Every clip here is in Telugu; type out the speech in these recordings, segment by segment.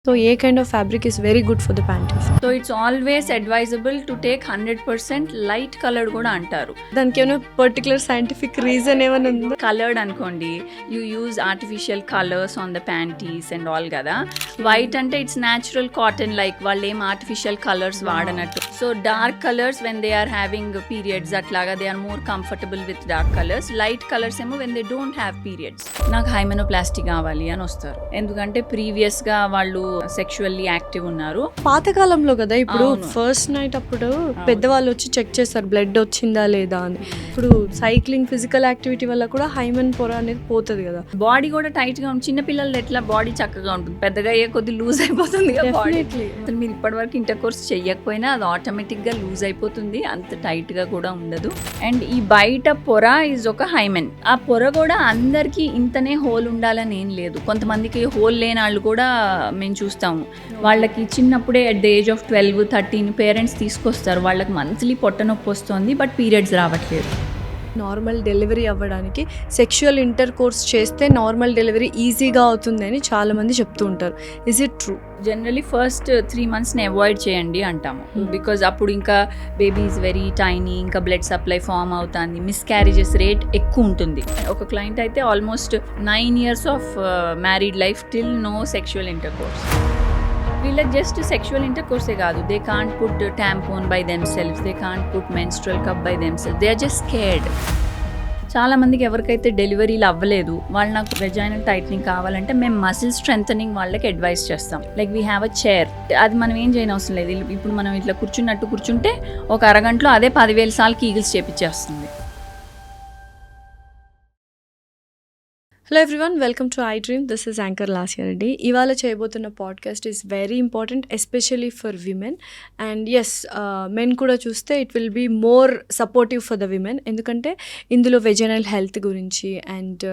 So, a kind of fabric is very good for the panties. So it's always advisable to take 100% light colored కూడా అంటారు. దానికి ఏమైనా పర్టికులర్ సైంటిఫిక్ రీజన్ ఏమైనా ఉందా? కలర్డ్ అనుకోండి, you use artificial colours on the panties and all కదా. వైట్ అంటే ఇట్స్ న్యాచురల్ కాటన్, లైక్ వాళ్ళు ఏం ఆర్టిఫిషియల్ కలర్స్ వాడనట్టు. So dark colours when they are having periods అట్లాగా they are more comfortable with dark colours. Light colours ఏమో when they don't have periods. నాకు హైమెనోప్లాస్టీ కావాలి అని వస్తారు, ఎందుకంటే ప్రీవియస్గా వాళ్ళు సెక్షువల్లీ యాక్టివ్ ఉన్నారు. పాతకాలంలో కదా, ఇప్పుడు ఫస్ట్ నైట్ అప్పుడు పెద్దవాళ్ళు వచ్చి చెక్ చేస్తారు బ్లడ్ వచ్చిందా లేదా అని. ఇప్పుడు సైక్లింగ్, ఫిజికల్ యాక్టివిటీ వల్ల కూడా హైమెన్ పొర అనేది పోతుంది కదా. బాడీ కూడా టైట్ గా ఉంటుంది. చిన్న పిల్లలు ఎట్లా బాడీ చక్కగా ఉంటుంది, పెద్దగా అయ్యే కొద్ది లూజ్ అయిపోతుంది కదా బాడీ. అసలు మీరు ఇప్పటి వరకు ఇంటర్ కోర్స్ చెయ్యకపోయినా అది ఆటోమేటిక్ గా లూజ్ అయిపోతుంది, అంత టైట్ గా కూడా ఉండదు. అండ్ ఈ బయట పొర ఈజ్ ఒక హైమెన్. ఆ పొర కూడా అందరికి ఇంతనే హోల్ ఉండాలని ఏం లేదు. కొంతమందికి హోల్ లేని వాళ్ళు కూడా మేము చూస్తాము. వాళ్ళకి చిన్నప్పుడే at the age of 12-13 parents తీసుకొస్తారు, వాళ్ళకి మంత్లీ పొట్ట నొప్పి వస్తుంది బట్ పీరియడ్స్ రావట్లేదు. నార్మల్ డెలివరీ అవ్వడానికి సెక్షువల్ ఇంటర్ కోర్స్ చేస్తే నార్మల్ డెలివరీ ఈజీగా అవుతుంది అని చాలామంది చెప్తూ ఉంటారు. Is it true? Generally first 3 monthsని అవాయిడ్ చేయండి అంటాము, బికాజ్ అప్పుడు ఇంకా బేబీ ఈజ్ వెరీ టైనీ, ఇంకా బ్లడ్ సప్లై ఫామ్ అవుతుంది, మిస్క్యారేజెస్ రేట్ ఎక్కువ ఉంటుంది. ఒక క్లయింట్ అయితే almost 9 years of married life till no sexual intercourse. వీళ్ళకి జస్ట్ సెక్షువల్ ఇంటర్ కోర్సే కాదు, they can't put tampon by themselves, they can't put menstrual cup by themselves, they are just scared. చాలా మందికి ఎవరికైతే డెలివరీలు అవ్వలేదు వాళ్ళు నాకు వెజైనల్ టైట్నింగ్ కావాలంటే మేము మసిల్ స్ట్రెంథనింగ్ వాళ్ళకి అడ్వైస్ చేస్తాం. Like we have a chair, అది మనం ఏం చేయని అవసరం లేదు. ఇప్పుడు మనం ఇట్లా కూర్చుంటే ఒక అరగంటలో అదే 10,000 సార్లు ఈగిల్స్ చేపించేస్తుంది. Hello everyone, welcome to I Dream. This is anchor Lasya Reddy. ఇవాళ చేయబోతున్న podcast is very important, especially for women. And yes, men కూడా చూస్తే it will be more supportive for the women, ఎందుకంటే ఇందులో వెజైనల్ హెల్త్ గురించి అండ్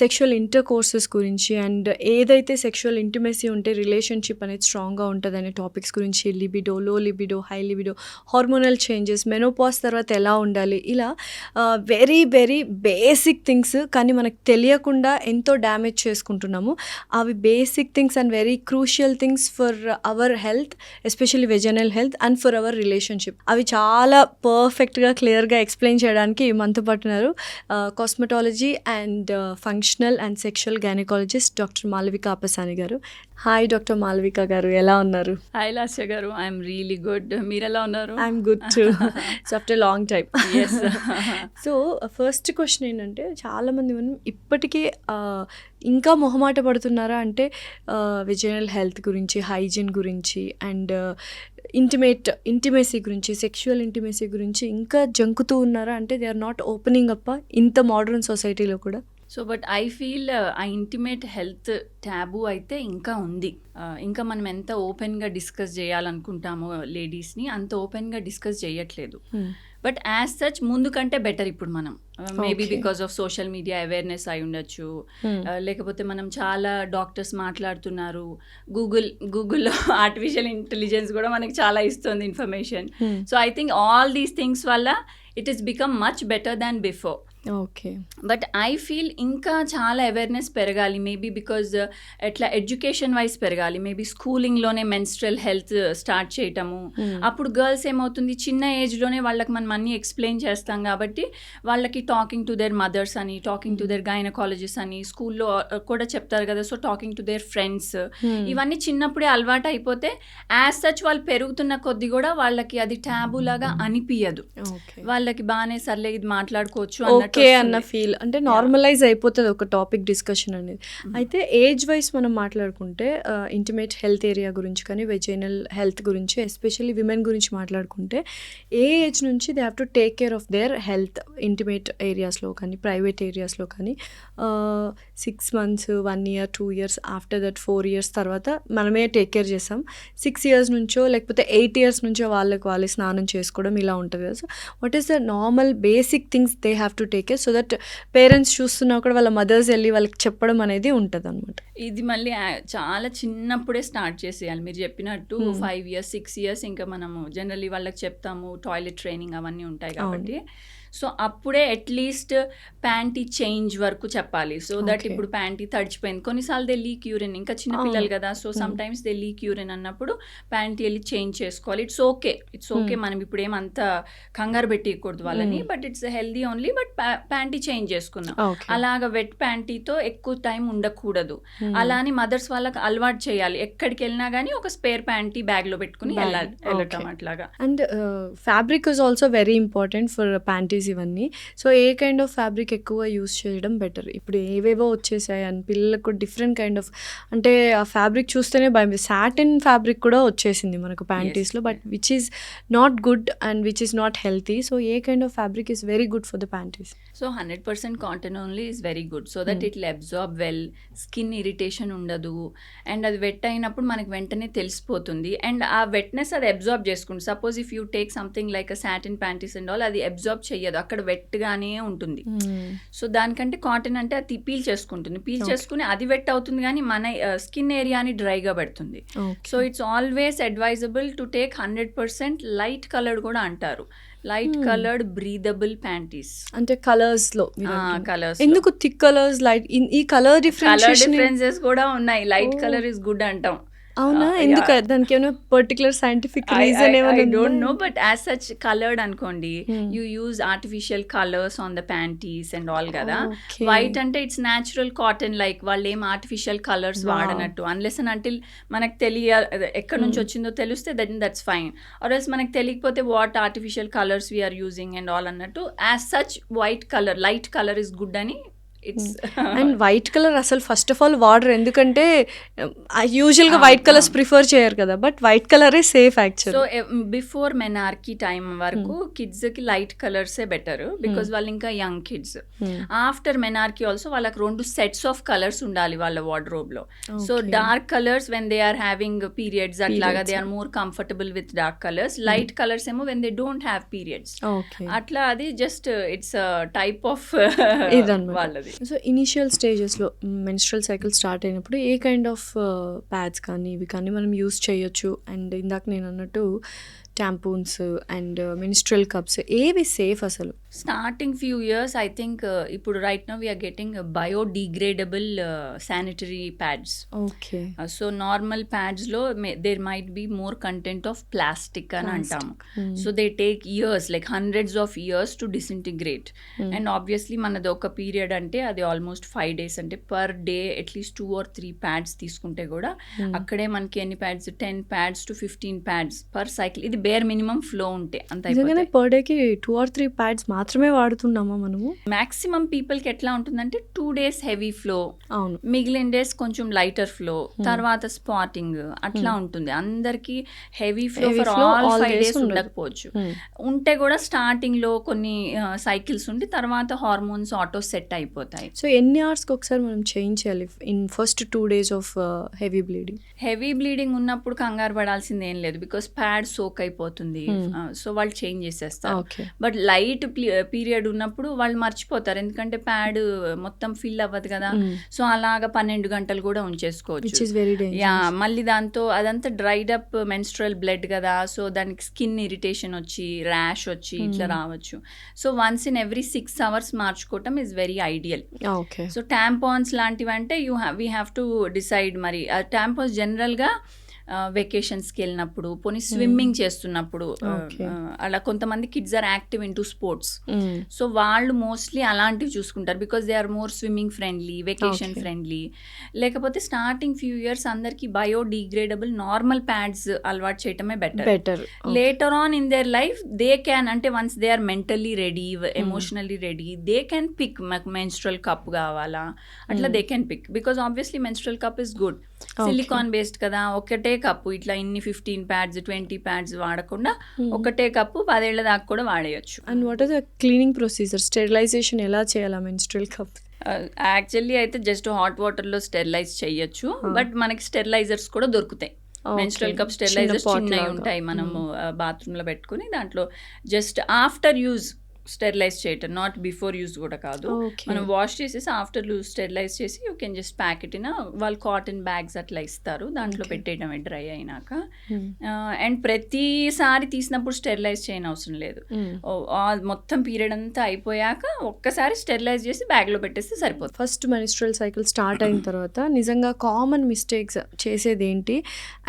సెక్షువల్ ఇంటర్ కోర్సెస్ గురించి అండ్ ఏదైతే సెక్షువల్ ఇంటిమసీ ఉంటే రిలేషన్షిప్ అనేది స్ట్రాంగ్గా ఉంటుంది అనే టాపిక్స్ గురించి, libido, low libido, high libido, hormonal changes, menopause తర్వాత ఎలా ఉండాలి, ఇలా వెరీ వెరీ బేసిక్ థింగ్స్, కానీ మనకు తెలియకుండా ఎంతో డ్యామేజ్ చేసుకుంటున్నాము. అవి basic things and very crucial things for our health, especially vaginal health and for our relationship. అవి చాలా పర్ఫెక్ట్గా క్లియర్గా ఎక్స్ప్లెయిన్ చేయడానికి మనతో పట్టున్నారు cosmetology and functional and sexual gynaecologist doctor Malavika Appasani గారు. హాయ్ డాక్టర్ మాలవిక గారు, ఎలా ఉన్నారు? హాయ్ లాస్య గారు, ఐఎమ్ రియలీ గుడ్. మీరు ఎలా ఉన్నారు? I'm good too. So after long time. So first question ఏంటంటే, చాలామంది మనం ఇప్పటికీ ఇంకా మొహమాట పడుతున్నారా అంటే వెజైనల్ హెల్త్ గురించి, హైజీన్ గురించి అండ్ ఇంటిమేసీ గురించి, సెక్షువల్ ఇంటిమేసీ గురించి ఇంకా జంకుతూ ఉన్నారా అంటే they are not opening up ఇంత మోడర్న్ సొసైటీలో కూడా? So but I feel a intimate health taboo అయితే ఇంకా ఉంది. ఇంకా మనం ఎంత ఓపెన్గా డిస్కస్ చేయాలనుకుంటామో లేడీస్ని అంత ఓపెన్గా డిస్కస్ చేయట్లేదు. బట్ యాజ్ సచ్ ముందు కంటే బెటర్ ఇప్పుడు మనం, maybe because of social media awareness అయి ఉండొచ్చు, లేకపోతే మనం చాలా డాక్టర్స్ మాట్లాడుతున్నారు, గూగుల్లో ఆర్టిఫిషియల్ ఇంటెలిజెన్స్ కూడా మనకి చాలా ఇస్తుంది information. So I think all these things వల్ల it is become much better than before. Okay, but I feel ఇంకా చాలా అవేర్నెస్ పెరగాలి, మేబీ బికాజ్ ఎట్లా ఎడ్యుకేషన్ వైజ్ పెరగాలి, మేబీ స్కూలింగ్లోనే మెన్స్ట్రల్ హెల్త్ స్టార్ట్ చేయటము. అప్పుడు గర్ల్స్ ఏమవుతుంది, చిన్న ఏజ్లోనే వాళ్ళకి మనం అన్నీ ఎక్స్ప్లెయిన్ చేస్తాం కాబట్టి వాళ్ళకి టాకింగ్ టు దేర్ మదర్స్ అని, టాకింగ్ టు దేర్ గైనకాలజిస్ట్ అని స్కూల్లో కూడా చెప్తారు కదా. So talking to their friends, ఇవన్నీ చిన్నప్పుడే అలవాటు అయిపోతే యాజ్ సచ్ వాళ్ళు పెరుగుతున్న కొద్ది కూడా వాళ్ళకి అది ట్యాబు లాగా అనిపించదు. వాళ్ళకి బాగానే సర్లే ఇది మాట్లాడుకోవచ్చు అన్న ఫీల్, అంటే నార్మలైజ్ అయిపోతుంది ఒక టాపిక్ డిస్కషన్ అనేది. అయితే ఏజ్ వైజ్ మనం మాట్లాడుకుంటే ఇంటిమేట్ హెల్త్ ఏరియా గురించి కానీ వెజైనల్ హెల్త్ గురించి, ఎస్పెషల్లీ విమెన్ గురించి మాట్లాడుకుంటే ఏ ఏజ్ నుంచి they have to take care of their health intimate ఏరియాస్లో కానీ ప్రైవేట్ ఏరియాస్లో కానీ? 6 months, 1 year, 2 years, after that 4 years తర్వాత మనమే టేక్ కేర్ చేస్తాం. 6 years నుంచో లేకపోతే 8 years నుంచో వాళ్ళే స్నానం చేసుకోవడం ఇలా ఉంటుంది కదా. So what is the normal basic things they have to take care so that parents చూస్తున్నా కూడా వాళ్ళ మదర్స్ వెళ్ళి వాళ్ళకి చెప్పడం అనేది ఉంటుంది అనమాట? ఇది మళ్ళీ చాలా చిన్నప్పుడే స్టార్ట్ చేసేయాలి. మీరు చెప్పినట్టు 5 years, 6 years ఇంకా మనము జనరల్లీ వాళ్ళకి చెప్తాము, టాయిలెట్ ట్రైనింగ్ అవన్నీ ఉంటాయి కాబట్టి. సో అప్పుడే అట్లీస్ట్ ప్యాంటీ చేంజ్ వరకు చెప్పాలి. So that Okay. ఇప్పుడు ప్యాంటీ తడిచిపోయింది, కొన్నిసార్లు దే లీక్ యూరిన్, ఇంకా చిన్న పిల్లలు కదా, so some times they leak urine అన్నప్పుడు ప్యాంటీ వెళ్ళి చేంజ్ చేసుకోవాలి. ఇట్స్ ఓకే మనం ఇప్పుడు ఏమంత కంగారు పెట్టకూడదు వాళ్ళని, but it's healthy only, but panty change చేసుకున్నాం. Okay. అలాగా వెట్ ప్యాంటీతో ఎక్కువ టైం ఉండకూడదు. అలా అని మదర్స్ వాళ్ళకి అలవాటు చేయాలి, ఎక్కడికి వెళ్ళినా కానీ ఒక స్పేర్ ప్యాంటీ బ్యాగ్ లో పెట్టుకుని వెళ్ళటం అట్లాగా. And fabric is also very important for panties ఇవన్నీ. సో ఏ కైండ్ ఆఫ్ ఫ్యాబ్రిక్ ఎక్కువ యూస్ చేయడం బెటర్? ఇప్పుడు ఏవేవో వచ్చేసాయి అని పిల్లలకు డిఫరెంట్ కైండ్ ఆఫ్, అంటే ఆ ఫ్యాబ్రిక్ చూస్తేనే భయం. సాటిన్ ఫ్యాబ్రిక్ కూడా వచ్చేసింది మనకు ప్యాంటీస్లో, but which is not good and which is not healthy. So ఏ kind of fabric is very good for the panties? So 100% cotton only is very good, so that it will absorb well, skin irritation ఉండదు, అండ్ అది వెట్ అయినప్పుడు మనకి వెంటనే తెలిసిపోతుంది, అండ్ ఆ వెట్నెస్ అది అబ్జార్బ్ చేసుకుంటుంది. Suppose if you take something like a satin panties and all, అది అబ్జార్బ్ చెయ్యదు, అక్కడ వెట్గానే ఉంటుంది. సో దానికంటే కాటన్ అంటే అది పీల్ చేసుకుంటుంది, పీల్ చేసుకుని అది వెట్ అవుతుంది కానీ మన స్కిన్ ఏరియాని డ్రైగా పెడుతుంది. So it's always advisable to take 100% light coloured కూడా అంటారు, లైట్ కలర్డ్ బ్రీదబుల్ ప్యాంటీస్. అంటే కలర్స్ లో కలర్స్ ఎందుకు థిక్ కలర్స్, లైట్, ఈ కలర్ డిఫరెన్సెస్ కూడా ఉన్నాయి. లైట్ కలర్ ఇస్ గుడ్ అంటాం. అవునా? ఎందుకు? దానికి ఏమైనా పర్టికులర్ సైంటిఫిక్ రీజన్ ఏమైనా? I don't know, but as such colored అనుకోండి, you use artificial colors on the panties and all కదా. వైట్ అంటే ఇట్స్ న్యాచురల్ కాటన్, లైక్ వాళ్ళు ఏం ఆర్టిఫిషియల్ కలర్స్ వాడనట్టు, అన్లెస్ అండ్ అంటిల్ మనకు ఎక్కడి నుంచి వచ్చిందో తెలిస్తే దట్స్ ఫైన్, ఆర్ ఎల్స్ మనకు తెలియకపోతే what artificial colours we are using and all అన్నట్టు. As such white colour, light colour is good అని. అండ్ వైట్ కలర్ అసలు ఫస్ట్ ఆఫ్ ఆల్ వాడరు, ఎందుకంటే యూజువల్గా వైట్ కలర్స్ ప్రిఫర్ చేయరు కదా, బట్ వైట్ కలరే safe actual. So before menarche time వరకు కిడ్స్కి లైట్ కలర్సే బెటర్, బికాజ్ వాళ్ళు ఇంకా young kids. After menarche also వాళ్ళకి 2 సెట్స్ ఆఫ్ కలర్స్ ఉండాలి వాళ్ళ వార్డ్రోబ్లో. So dark colours when they are having periods అట్లాగా they are more comfortable with dark colours. Light colours ఏమో when they don't have periods. అట్లా అది జస్ట్ ఇట్స్ టైప్ ఆఫ్ వాళ్ళది. సో ఇనిషియల్ స్టేజెస్లో మెన్స్ట్రల్ సైకిల్ స్టార్ట్ అయినప్పుడు ఏ కైండ్ ఆఫ్ ప్యాడ్స్ కానీ ఇవి కానీ మనం యూస్ చేయొచ్చు? అండ్ ఇందాక నేను అన్నట్టు టాంపూన్స్ అండ్ మెన్స్ట్రల్ కప్స్ ఏవి సేఫ్ అసలు? Starting few years I think ఇప్పుడు right now we are getting biodegradable sanitary pads. Okay. So normal ప్యాడ్స్లో there might be more content of plastic అని అంటాము. So they take years, like hundreds of years to disintegrate. And obviously మనది ఒక పీరియడ్ అంటే అది ఆల్మోస్ట్ 5 days, అంటే per day at least 2 or 3 pads తీసుకుంటే కూడా అక్కడే మనకి ఎన్ని pods, 10 pads to 15 pads per cycle. ఇది బేర్ మినిమం ఫ్లో ఉంటే అంత. పర్ డేకి 2 or 3 pads మాత్రమే వాడుతున్నామా మనము? మాక్సిమం పీపుల్కి ఎట్లా ఉంటుందంటే 2 days హెవీ ఫ్లో, అవును, మిగిలిన డేస్ కొంచెం లైటర్ ఫ్లో, తర్వాత స్పాటింగ్ అట్లా ఉంటుంది. అందరికి heavy flow for all 5 days ఉండకపోవచ్చు. ఉంటే కూడా స్టార్టింగ్ లో కొన్ని సైకిల్స్ ఉండి తర్వాత హార్మోన్స్ ఆటో సెట్ అయిపోతాయి. సో ఎన్ని అవర్స్కి ఒకసారి మనం చేంజ్ చేయాలి in first 2 days of heavy bleeding? Heavy bleeding ఉన్నప్పుడు కంగారు పడాల్సింది ఏం లేదు, బికాస్ ప్యాడ్ సోక్ అయిపోతుంది, సో వాళ్ళు చేంజ్ చేసేస్తారు. బట్ లైట్ పీరియడ్ ఉన్నప్పుడు వాళ్ళు మర్చిపోతారు, ఎందుకంటే ప్యాడ్ మొత్తం ఫిల్ అవ్వదు కదా. సో అలాగా 12 గంటలు కూడా ఉంచేసుకోవచ్చు. యా, మళ్ళీ దాంతో అదంతా డ్రైడ్ అప్ మెన్స్ట్రల్ బ్లడ్ కదా, సో దానికి స్కిన్ ఇరిటేషన్ వచ్చి ర్యాష్ వచ్చి ఇట్లా రావచ్చు. So once in every 6 hours మార్చుకోవటం is very ideal. So tampons లాంటివి అంటే వీ హ్యావ్ టు డిసైడ్. మరి టాంపాన్స్ జనరల్గా వెకేషన్స్కి వెళ్ళినప్పుడు, పోనీ స్విమ్మింగ్ చేస్తున్నప్పుడు, అలా కొంతమంది kids are active in to sports, so వాళ్ళు మోస్ట్లీ అలాంటివి చూసుకుంటారు, because they are more swimming friendly, vacation friendly. లేకపోతే స్టార్టింగ్ ఫ్యూ ఇయర్స్ అందరికి బయోడిగ్రేడబుల్ నార్మల్ ప్యాడ్స్ అలవాటు చేయటమే better. Later on in their life they can, అంటే once they are mentally ready, emotionally ready, they can pick మాకు మెన్స్ట్రల్ కప్ కావాలా, అట్లా they can pick. Because obviously menstrual cup is good, silicone based కదా. ఒకటే కప్పు ఇట్లా ఇన్ని 15 pads 20 pads వాడకుండా ఒకటే కప్పు 10 ఏళ్ల దాకా కూడా వాడేయచ్చు. And what are the cleaning procedure? Sterilisation ఎలా చేయాలా మెన్స్ట్రల్ కప్? యాక్చువల్లీ అయితే జస్ట్ హాట్ వాటర్లో స్టెరిలైజ్ చేయొచ్చు, బట్ మనకి స్టెరిలైజర్స్ కూడా దొరుకుతాయి. మెన్స్ట్రల్ కప్ స్టెరిలైజర్స్ చిన్నవి ఉంటాయి, మనము బాత్రూంలో పెట్టుకుని దాంట్లో జస్ట్ ఆఫ్టర్ యూజ్ స్టెరిలైజ్ చేయటం, నాట్ బిఫోర్ యూస్ కూడా కాదు. ఓకే. మనం వాష్ చేసేసి ఆఫ్టర్ స్టెరిలైజ్ చేసి you can just pack it in వాళ్ళు కాటన్ బ్యాగ్స్ అట్లా ఇస్తారు, దాంట్లో Okay. పెట్టేయడమే డ్రై అయినాక. Hmm. అండ్ ప్రతిసారి తీసినప్పుడు స్టెరిలైజ్ చేయని అవసరం లేదు. Hmm. మొత్తం పీరియడ్ అంతా అయిపోయాక ఒక్కసారి స్టెరిలైజ్ చేసి బ్యాగ్లో పెట్టేస్తే సరిపోతుంది. ఫస్ట్ మెన్స్ట్రల్ సైకిల్ స్టార్ట్ అయిన తర్వాత నిజంగా కామన్ మిస్టేక్స్ చేసేది ఏంటి?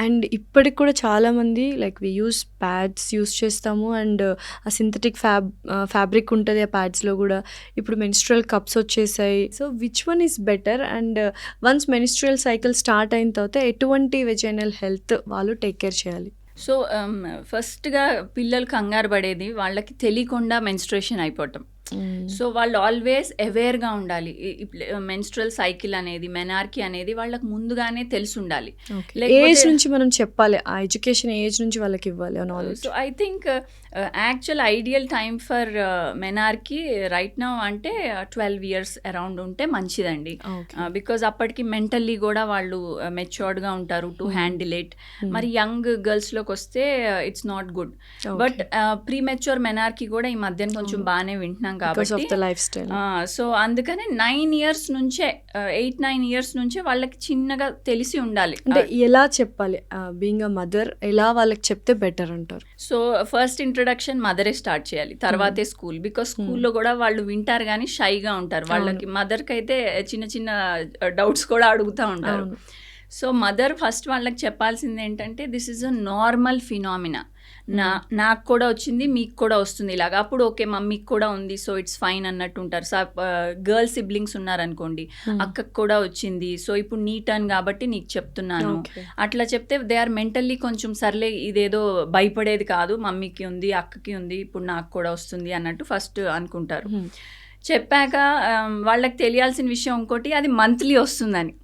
అండ్ ఇప్పటికి కూడా చాలామంది like we use pads use చేస్తాము, అండ్ ఆ సింథటిక్ ఫ్యాబ్రిక్ ఉంటుంది ఆ ప్యాడ్స్లో కూడా. ఇప్పుడు మెన్స్ట్రల్ కప్స్ వచ్చేసాయి. So which one is better? And once menstrual cycle start అయిన తర్వాత ఎటువంటి వెజైనల్ హెల్త్ వాళ్ళు టేక్ కేర్ చేయాలి? సో ఫస్ట్గా పిల్లలు కంగారు పడేది వాళ్ళకి తెలియకుండా మెన్స్ట్రేషన్ అయిపోవటం. సో వాళ్ళు ఆల్వేస్ అవేర్గా ఉండాలి. మెన్స్ట్రల్ సైకిల్ అనేది, మెనార్కీ అనేది వాళ్ళకి ముందుగానే తెలిసి ఉండాలి. ఏజ్ నుంచి మనం చెప్పాలి, ఆ ఎడ్యుకేషన్ ఏజ్ నుంచి వాళ్ళకి ఇవ్వాలి ఆ knowledge. So I think actual ideal time for menarche right now అంటే 12 years అరౌండ్ ఉంటే మంచిదండి. బికాజ్ అప్పటికి మెంటల్లీ కూడా వాళ్ళు మెచ్యూర్డ్గా ఉంటారు టు హ్యాండిల్ ఇట్. మరి యంగ్ గర్ల్స్లోకి వస్తే it's not good. But pre mature menarche కూడా ఈ మధ్యన కొంచెం బాగానే వింటున్నాం కాబట్టి. సో అందుకనే 9 years నుంచే 8-9 years నుంచే వాళ్ళకి చిన్నగా తెలిసి ఉండాలి. అంటే ఎలా చెప్పాలి బీయింగ్ అ మదర్, ఎలా వాళ్ళకి చెప్తే బెటర్ అంటారు? సో ఫస్ట్ ఇంట్రడక్షన్ మదరే స్టార్ట్ చేయాలి, తర్వాతే స్కూల్. బికాస్ స్కూల్లో కూడా వాళ్ళు వింటారు కానీ షైగా ఉంటారు. వాళ్ళకి మదర్కి అయితే చిన్న చిన్న డౌట్స్ కూడా అడుగుతూ ఉంటారు. సో మదర్ ఫస్ట్ వాళ్ళకి చెప్పాల్సింది ఏంటంటే this is a normal phenomena. నాకు కూడా వచ్చింది, మీకు కూడా వస్తుంది ఇలాగా. అప్పుడు ఓకే మమ్మీకి కూడా ఉంది, సో ఇట్స్ ఫైన్ అన్నట్టు ఉంటారు. గర్ల్ సిబ్లింగ్స్ ఉన్నారనుకోండి, అక్కకు కూడా వచ్చింది, సో ఇప్పుడు నీ టర్న్ కాబట్టి నీకు చెప్తున్నాను అట్లా చెప్తే దే ఆర్ మెంటల్లీ కొంచెం సర్లే ఇదేదో భయపడేది కాదు, మమ్మీకి ఉంది, అక్కకి ఉంది, ఇప్పుడు నాకు కూడా వస్తుంది అన్నట్టు ఫస్ట్ అనుకుంటారు. చెప్పాక వాళ్ళకి తెలియాల్సిన విషయం ఇంకోటి, అది మంత్లీ వస్తుందని.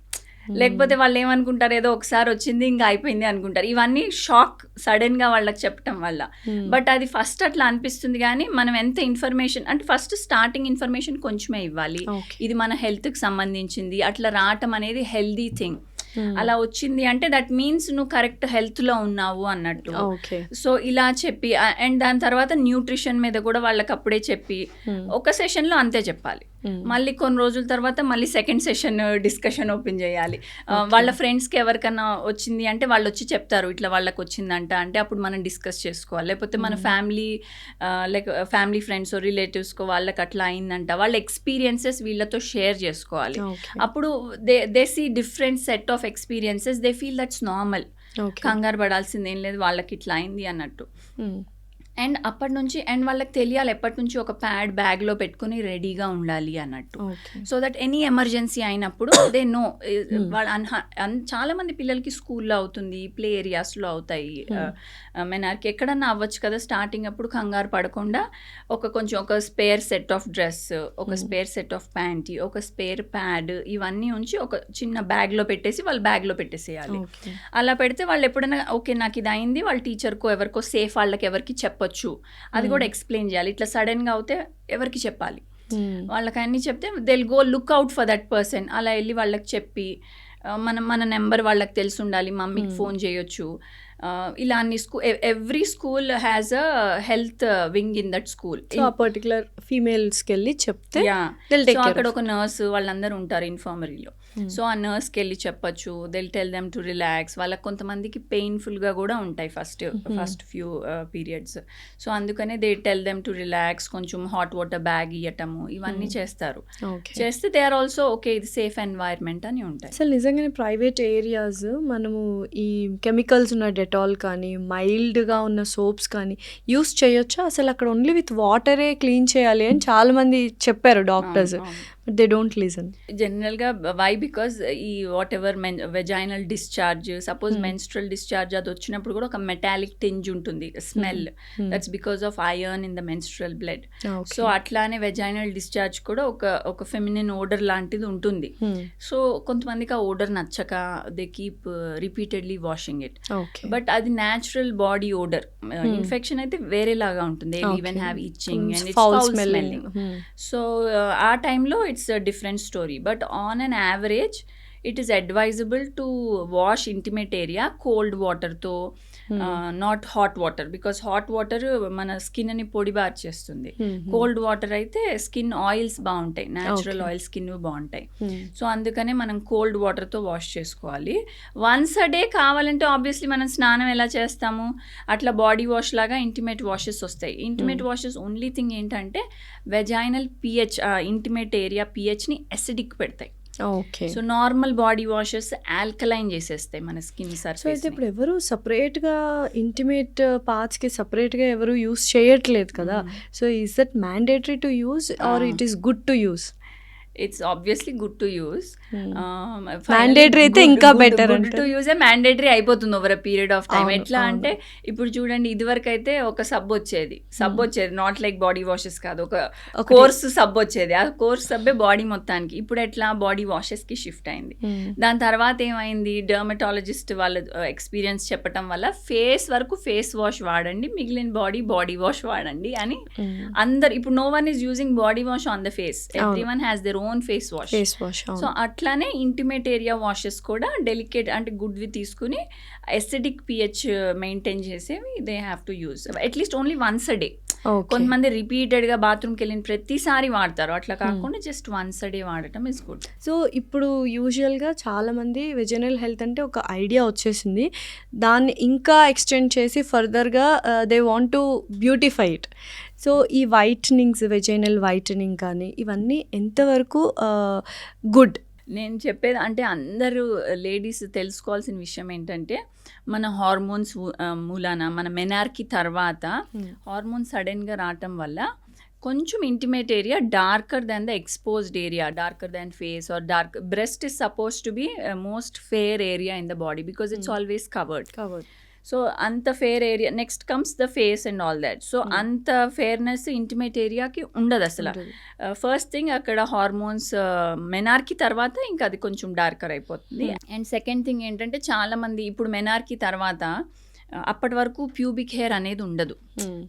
లేకపోతే వాళ్ళు ఏమనుకుంటారు, ఏదో ఒకసారి వచ్చింది ఇంకా అయిపోయింది అనుకుంటారు. ఇవన్నీ షాక్ సడన్గా వాళ్ళకి చెప్పటం వల్ల. బట్ అది ఫస్ట్ అట్లా అనిపిస్తుంది. కానీ మనం ఎంత ఇన్ఫర్మేషన్ అంటే ఫస్ట్ స్టార్టింగ్ ఇన్ఫర్మేషన్ కొంచెమే ఇవ్వాలి. ఇది మన హెల్త్కి సంబంధించింది, అట్లా రావటం అనేది హెల్దీ థింగ్. అలా వచ్చింది అంటే దట్ మీన్స్ నువ్వు కరెక్ట్ హెల్త్లో ఉన్నావు అన్నట్టు. సో ఇలా చెప్పి అండ్ దాని తర్వాత న్యూట్రిషన్ మీద కూడా వాళ్ళకి అప్పుడే చెప్పి ఒక సెషన్లో అంతే చెప్పాలి. మళ్ళీ కొన్ని రోజుల తర్వాత మళ్ళీ సెకండ్ సెషన్ డిస్కషన్ ఓపెన్ చేయాలి. వాళ్ళ ఫ్రెండ్స్కి ఎవరికైనా వచ్చింది అంటే వాళ్ళు వచ్చి చెప్తారు ఇట్లా వాళ్ళకి వచ్చిందంట అంటే అప్పుడు మనం డిస్కస్ చేసుకోవాలి. లేకపోతే మన ఫ్యామిలీ ఫ్రెండ్స్ రిలేటివ్స్కో వాళ్ళకి అట్లా అయిందంట, వాళ్ళ ఎక్స్పీరియన్సెస్ వీళ్ళతో షేర్ చేసుకోవాలి. అప్పుడు they see different set of experiences, they feel that's normal, కంగారు పడాల్సింది ఏం లేదు, వాళ్ళకి ఇట్లా అయింది అన్నట్టు. అండ్ అప్పటి నుంచి అండ్ వాళ్ళకి తెలియాలి ఎప్పటి నుంచి ఒక ప్యాడ్ బ్యాగ్లో పెట్టుకుని రెడీగా ఉండాలి అన్నట్టు. సో దట్ ఎనీ ఎమర్జెన్సీ అయినప్పుడు దే నో. చాలా మంది పిల్లలకి స్కూల్లో అవుతుంది, ప్లే ఏరియాస్లో అవుతాయి మెనార్కి, ఎక్కడన్నా అవ్వచ్చు కదా. స్టార్టింగ్ అప్పుడు కంగారు పడకుండా ఒక స్పేర్ సెట్ ఆఫ్ డ్రెస్, ఒక స్పేర్ సెట్ ఆఫ్ ప్యాంటీ, ఒక స్పేర్ ప్యాడ్, ఇవన్నీ ఉంచి ఒక చిన్న బ్యాగ్లో పెట్టేసి వాళ్ళు బ్యాగ్లో పెట్టేసేయాలి. అలా పెడితే వాళ్ళు ఎప్పుడైనా ఓకే నాకు ఇది అయింది, వాళ్ళ టీచర్కో ఎవరికో సేఫ్ వాళ్ళకి ఎవరికి చెప్పచ్చు, అది కూడా ఎక్స్ప్లెయిన్ చేయాలి. ఇట్లా సడన్గా అవుతే ఎవరికి చెప్పాలి, వాళ్ళకి అన్నీ చెప్తే they'll go look out for that person. అలా వెళ్ళి వాళ్ళకి చెప్పి మన నెంబర్ వాళ్ళకి తెలిసి ఉండాలి, మమ్మీకి ఫోన్ చేయొచ్చు. ఇలా అన్ని every school has a health wing in that school. Particular ఫీమేల్స్కి వెళ్ళి చెప్తే అక్కడ ఒక నర్స్ వాళ్ళందరూ ఉంటారు ఇన్ఫర్మరీలో. సో ఆ నర్స్కి వెళ్ళి చెప్పచ్చు, they'll tell them to relax. వాళ్ళకి కొంతమందికి పెయిన్ఫుల్గా కూడా ఉంటాయి ఫస్ట్ ఫ్యూ పీరియడ్స్. సో అందుకనే they tell them to relax, కొంచెం హాట్ వాటర్ బ్యాగ్ ఇవ్వటము, ఇవన్నీ చేస్తారు. చేస్తే దే ఆర్ ఆల్సో ఓకే ఇది సేఫ్ ఎన్వైర్న్మెంట్ అని ఉంటాయి. అసలు నిజంగానే ప్రైవేట్ ఏరియాస్ మనము ఈ కెమికల్స్ ఉన్న డెటాల్ కానీ మైల్డ్గా ఉన్న సోప్స్ కానీ యూస్ చేయొచ్చా? అసలు అక్కడ ఓన్లీ విత్ వాటరే క్లీన్ చేయాలి అని చాలామంది చెప్పారు doctors, but they don't listen. జనరల్గా వై బికాజ్ ఈ what ever vaginal discharge, suppose menstrual discharge అది వచ్చినప్పుడు కూడా ఒక మెటాలిక్ టింజ్ ఉంటుంది, smell, that's because of iron in the menstrual blood. So అట్లానే వెజైనల్ డిశ్చార్జ్ కూడా ఒక ఫెమినిన్ ఓడర్ లాంటిది ఉంటుంది. సో కొంతమందికి ఆ ఓడర్ నచ్చక they keep repeatedly washing it. But అది న్యాచురల్ బాడీ ఓడర్. ఇన్ఫెక్షన్ అయితే వేరేలాగా ఉంటుంది, they even have itching and it's foul smelling. So ఆ టైంలో it's a different story, but on an average it is advisable to wash intimate area cold water to not hot water, because hot water మన స్కిన్ని పొడిబార్ చేస్తుంది. కోల్డ్ వాటర్ అయితే స్కిన్ ఆయిల్స్ బాగుంటాయి, న్యాచురల్ ఆయిల్ స్కిన్ బాగుంటాయి. సో అందుకనే మనం కోల్డ్ వాటర్తో వాష్ చేసుకోవాలి. వన్స్ అ డే కావాలంటే ఆబ్వియస్లీ మనం స్నానం ఎలా చేస్తాము అట్లా బాడీ వాష్ లాగా ఇంటిమేట్ వాషెస్ వస్తాయి. ఇంటిమేట్ వాషెస్ ఓన్లీ థింగ్ ఏంటంటే వెజైనల్ పిహెచ్, ఇంటిమేట్ ఏరియా పిహెచ్ని అసిడిక్ పెడతాయి. Okay. So normal body washes alkaline చేసేస్తాయి మన స్కిన్ సో అయితే సర్ఫేస్. ఇప్పుడు ఎవరు సపరేట్గా ఇంటిమేట్ పార్ట్స్కి సపరేట్గా ఎవరు యూస్ చేయట్లేదు కదా. So is that mandatory to use or it is good to use? It's obviously good to use. Mandatory అయితే ఇంకా better గుడ్ అంటారు. టు యూజ్ మ్యాండేటరీ అయిపోతుంది over a period of time. అవును, ఎట్లా అవును. అంటే ఇప్పుడు చూడండి, ఇదివరకు అయితే ఒక సబ్ వచ్చేది, నాట్ లైక్ బాడీ వాషెస్ కాదు, ఒక ఒకటి. కోర్స్ సబ్ వచ్చేది. ఆ కోర్స్ సబ్బే బాడీ మొత్తానికి. ఇప్పుడు ఎట్లా బాడీ వాషెస్ కి షిఫ్ట్ అయింది. దాని తర్వాత ఏమైంది, డర్మటాలజిస్ట్ వాళ్ళ ఎక్స్పీరియన్స్ చెప్పటం వల్ల ఫేస్ వరకు ఫేస్ వాష్ వాడండి, మిగిలిన బాడీ వాష్ వాడండి అని అందరు. ఇప్పుడు no one is using body wash on the face, every one has their own face wash. Face wash. So అట్లానే ఇంటిమేట్ ఏరియా వాషెస్ కూడా డెలికేట్ అంటే గుడ్వి తీసుకుని ఎసిడిక్ పిహెచ్ మెయింటైన్ చేసేవి they have to use at least only once a day. కొంతమంది రిపీటెడ్గా బాత్రూమ్కి వెళ్ళిన ప్రతిసారి వాడతారు, అట్లా కాకుండా జస్ట్ వన్స్ అ డే వాడటం ఇస్ గుడ్. సో ఇప్పుడు యూజువల్గా చాలామంది వెజనల్ హెల్త్ అంటే ఒక ఐడియా వచ్చేసింది, దాన్ని ఇంకా ఎక్స్టెండ్ చేసి ఫర్దర్గా they want to beautify it. So ఈ వైటనింగ్స్, వెజైనల్ వైటనింగ్ కానీ ఇవన్నీ ఎంతవరకు గుడ్? నేను చెప్పేది అంటే అందరూ లేడీస్ తెలుసుకోవాల్సిన విషయం ఏంటంటే, మన హార్మోన్స్ మూలాన మన మెనార్కీ తర్వాత హార్మోన్స్ సడన్గా రావటం వల్ల కొంచెం intimate area darker than the exposed area, darker than face or dark breast is suppose to be most fair area in the body because it's always covered. So అంత fair area, next comes the face and all that. So అంత ఫేర్నెస్ ఇంటిమేట్ ఏరియాకి ఉండదు అసలు. ఫస్ట్ థింగ్ అక్కడ హార్మోన్స్ మెనార్కీ తర్వాత ఇంకా అది కొంచెం డార్కర్ అయిపోతుంది. అండ్ సెకండ్ థింగ్ ఏంటంటే, చాలామంది ఇప్పుడు మెనార్కీ తర్వాత అప్పటి వరకు ప్యూబిక్ హెయిర్ అనేది ఉండదు.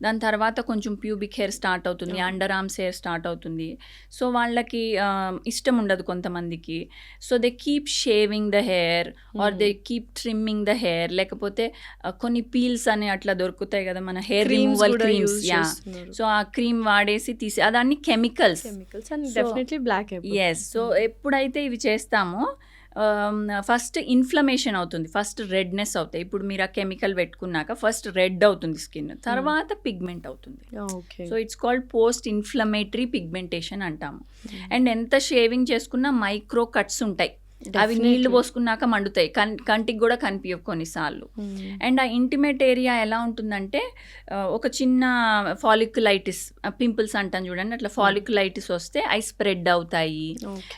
దాని తర్వాత కొంచెం ప్యూబిక్ హెయిర్ స్టార్ట్ అవుతుంది, అండర్ ఆర్మ్స్ హెయిర్ స్టార్ట్ అవుతుంది. సో వాళ్ళకి ఇష్టం ఉండదు కొంతమందికి. So they keep shaving the hair or they keep trimming the hair, లేకపోతే కొన్ని పీల్స్ అని అట్లా దొరుకుతాయి కదా మన hair removal creams. Yeah, so ఆ క్రీమ్ వాడేసి తీసి అదాన్ని కెమికల్స్. ఎస్. సో ఎప్పుడైతే ఇవి చేస్తామో ఫస్ట్ ఇన్ఫ్లమేషన్ అవుతుంది, ఫస్ట్ రెడ్నెస్ అవుతాయి. ఇప్పుడు మీరు ఆ కెమికల్ పెట్టుకున్నాక ఫస్ట్ రెడ్ అవుతుంది స్కిన్, తర్వాత పిగ్మెంట్ అవుతుంది. So it's called post inflammatory pigmentation అంటాము. అండ్ ఎంత షేవింగ్ చేసుకున్నా మైక్రో కట్స్ ఉంటాయి, అవి నీళ్లు పోసుకున్నాక మండుతాయి, కంటికి కూడా కనిపించవు కొన్నిసార్లు. అండ్ ఆ ఇంటిమేట్ ఏరియా ఎలా ఉంటుందంటే, ఒక చిన్న ఫాలిక్యులైటిస్, పింపుల్స్ అంటాను చూడండి, అట్లా ఫాలిక్యులైటిస్ వస్తే అవి స్ప్రెడ్ అవుతాయి.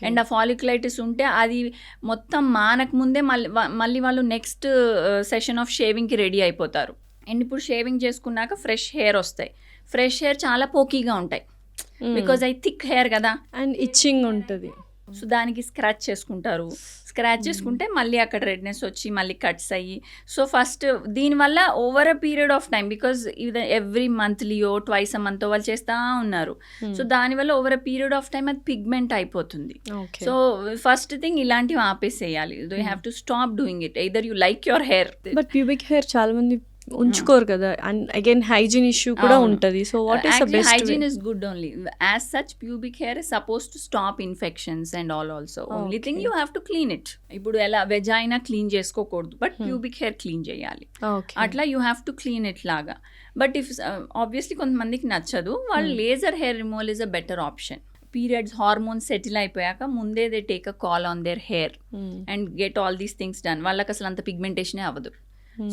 అండ్ ఆ ఫాలిక్యులైటిస్ ఉంటే అది మొత్తం మానకు ముందే మళ్ళీ వాళ్ళు నెక్స్ట్ సెషన్ ఆఫ్ షేవింగ్కి రెడీ అయిపోతారు. అండ్ ఇప్పుడు షేవింగ్ చేసుకున్నాక ఫ్రెష్ హెయిర్ వస్తాయి. ఫ్రెష్ హెయిర్ చాలా పోకీగా ఉంటాయి బికాజ్ అవి థిక్ హెయిర్ కదా, అండ్ ఇచ్చింగ్ ఉంటుంది. సో దానికి స్క్రాచ్ చేసుకుంటారు. స్క్రాచ్ చేసుకుంటే మళ్ళీ అక్కడ రెడ్నెస్ వచ్చి మళ్ళీ కట్స్ అయ్యి. సో ఫస్ట్ దీనివల్ల over a period of time, because ఇది ఎవ్రీ మంత్లీయో ట్వైస్ అ మంత్ వాళ్ళు చేస్తూ ఉన్నారు. సో దానివల్ల over a period of time అది పిగ్మెంట్ అయిపోతుంది. సో ఫస్ట్ థింగ్ ఇలాంటివి ఆపేసేయాలి. You have to stop doing it. Either you like your hair. But pubic hair చాలా మంది ఉంచుకోరు కదా, అండ్ అగైన్ హైజీన్ ఇష్యూ కూడా ఉంటుంది. So what is the best? Hygiene is good only. As such pubic hair is suppose to stop infections and all also. Only thing you have to clean it. ఇప్పుడు ఎలా వెజైనా క్లీన్ చేసుకోకూడదు, బట్ ప్యూబిక్ హెయిర్ క్లీన్ చేయాలి. అట్లా you have to clean it లాగా. బట్ ఇఫ్ ఆబ్వియస్లీ కొంతమందికి నచ్చదు, వాళ్ళు laser hair removal is a better option. Periods hormones settle అయిపోయాక ముందే they take a call on their hair and get all these things done. వాళ్ళకి అసలు అంత పిగ్మెంటేషనే అవ్వదు.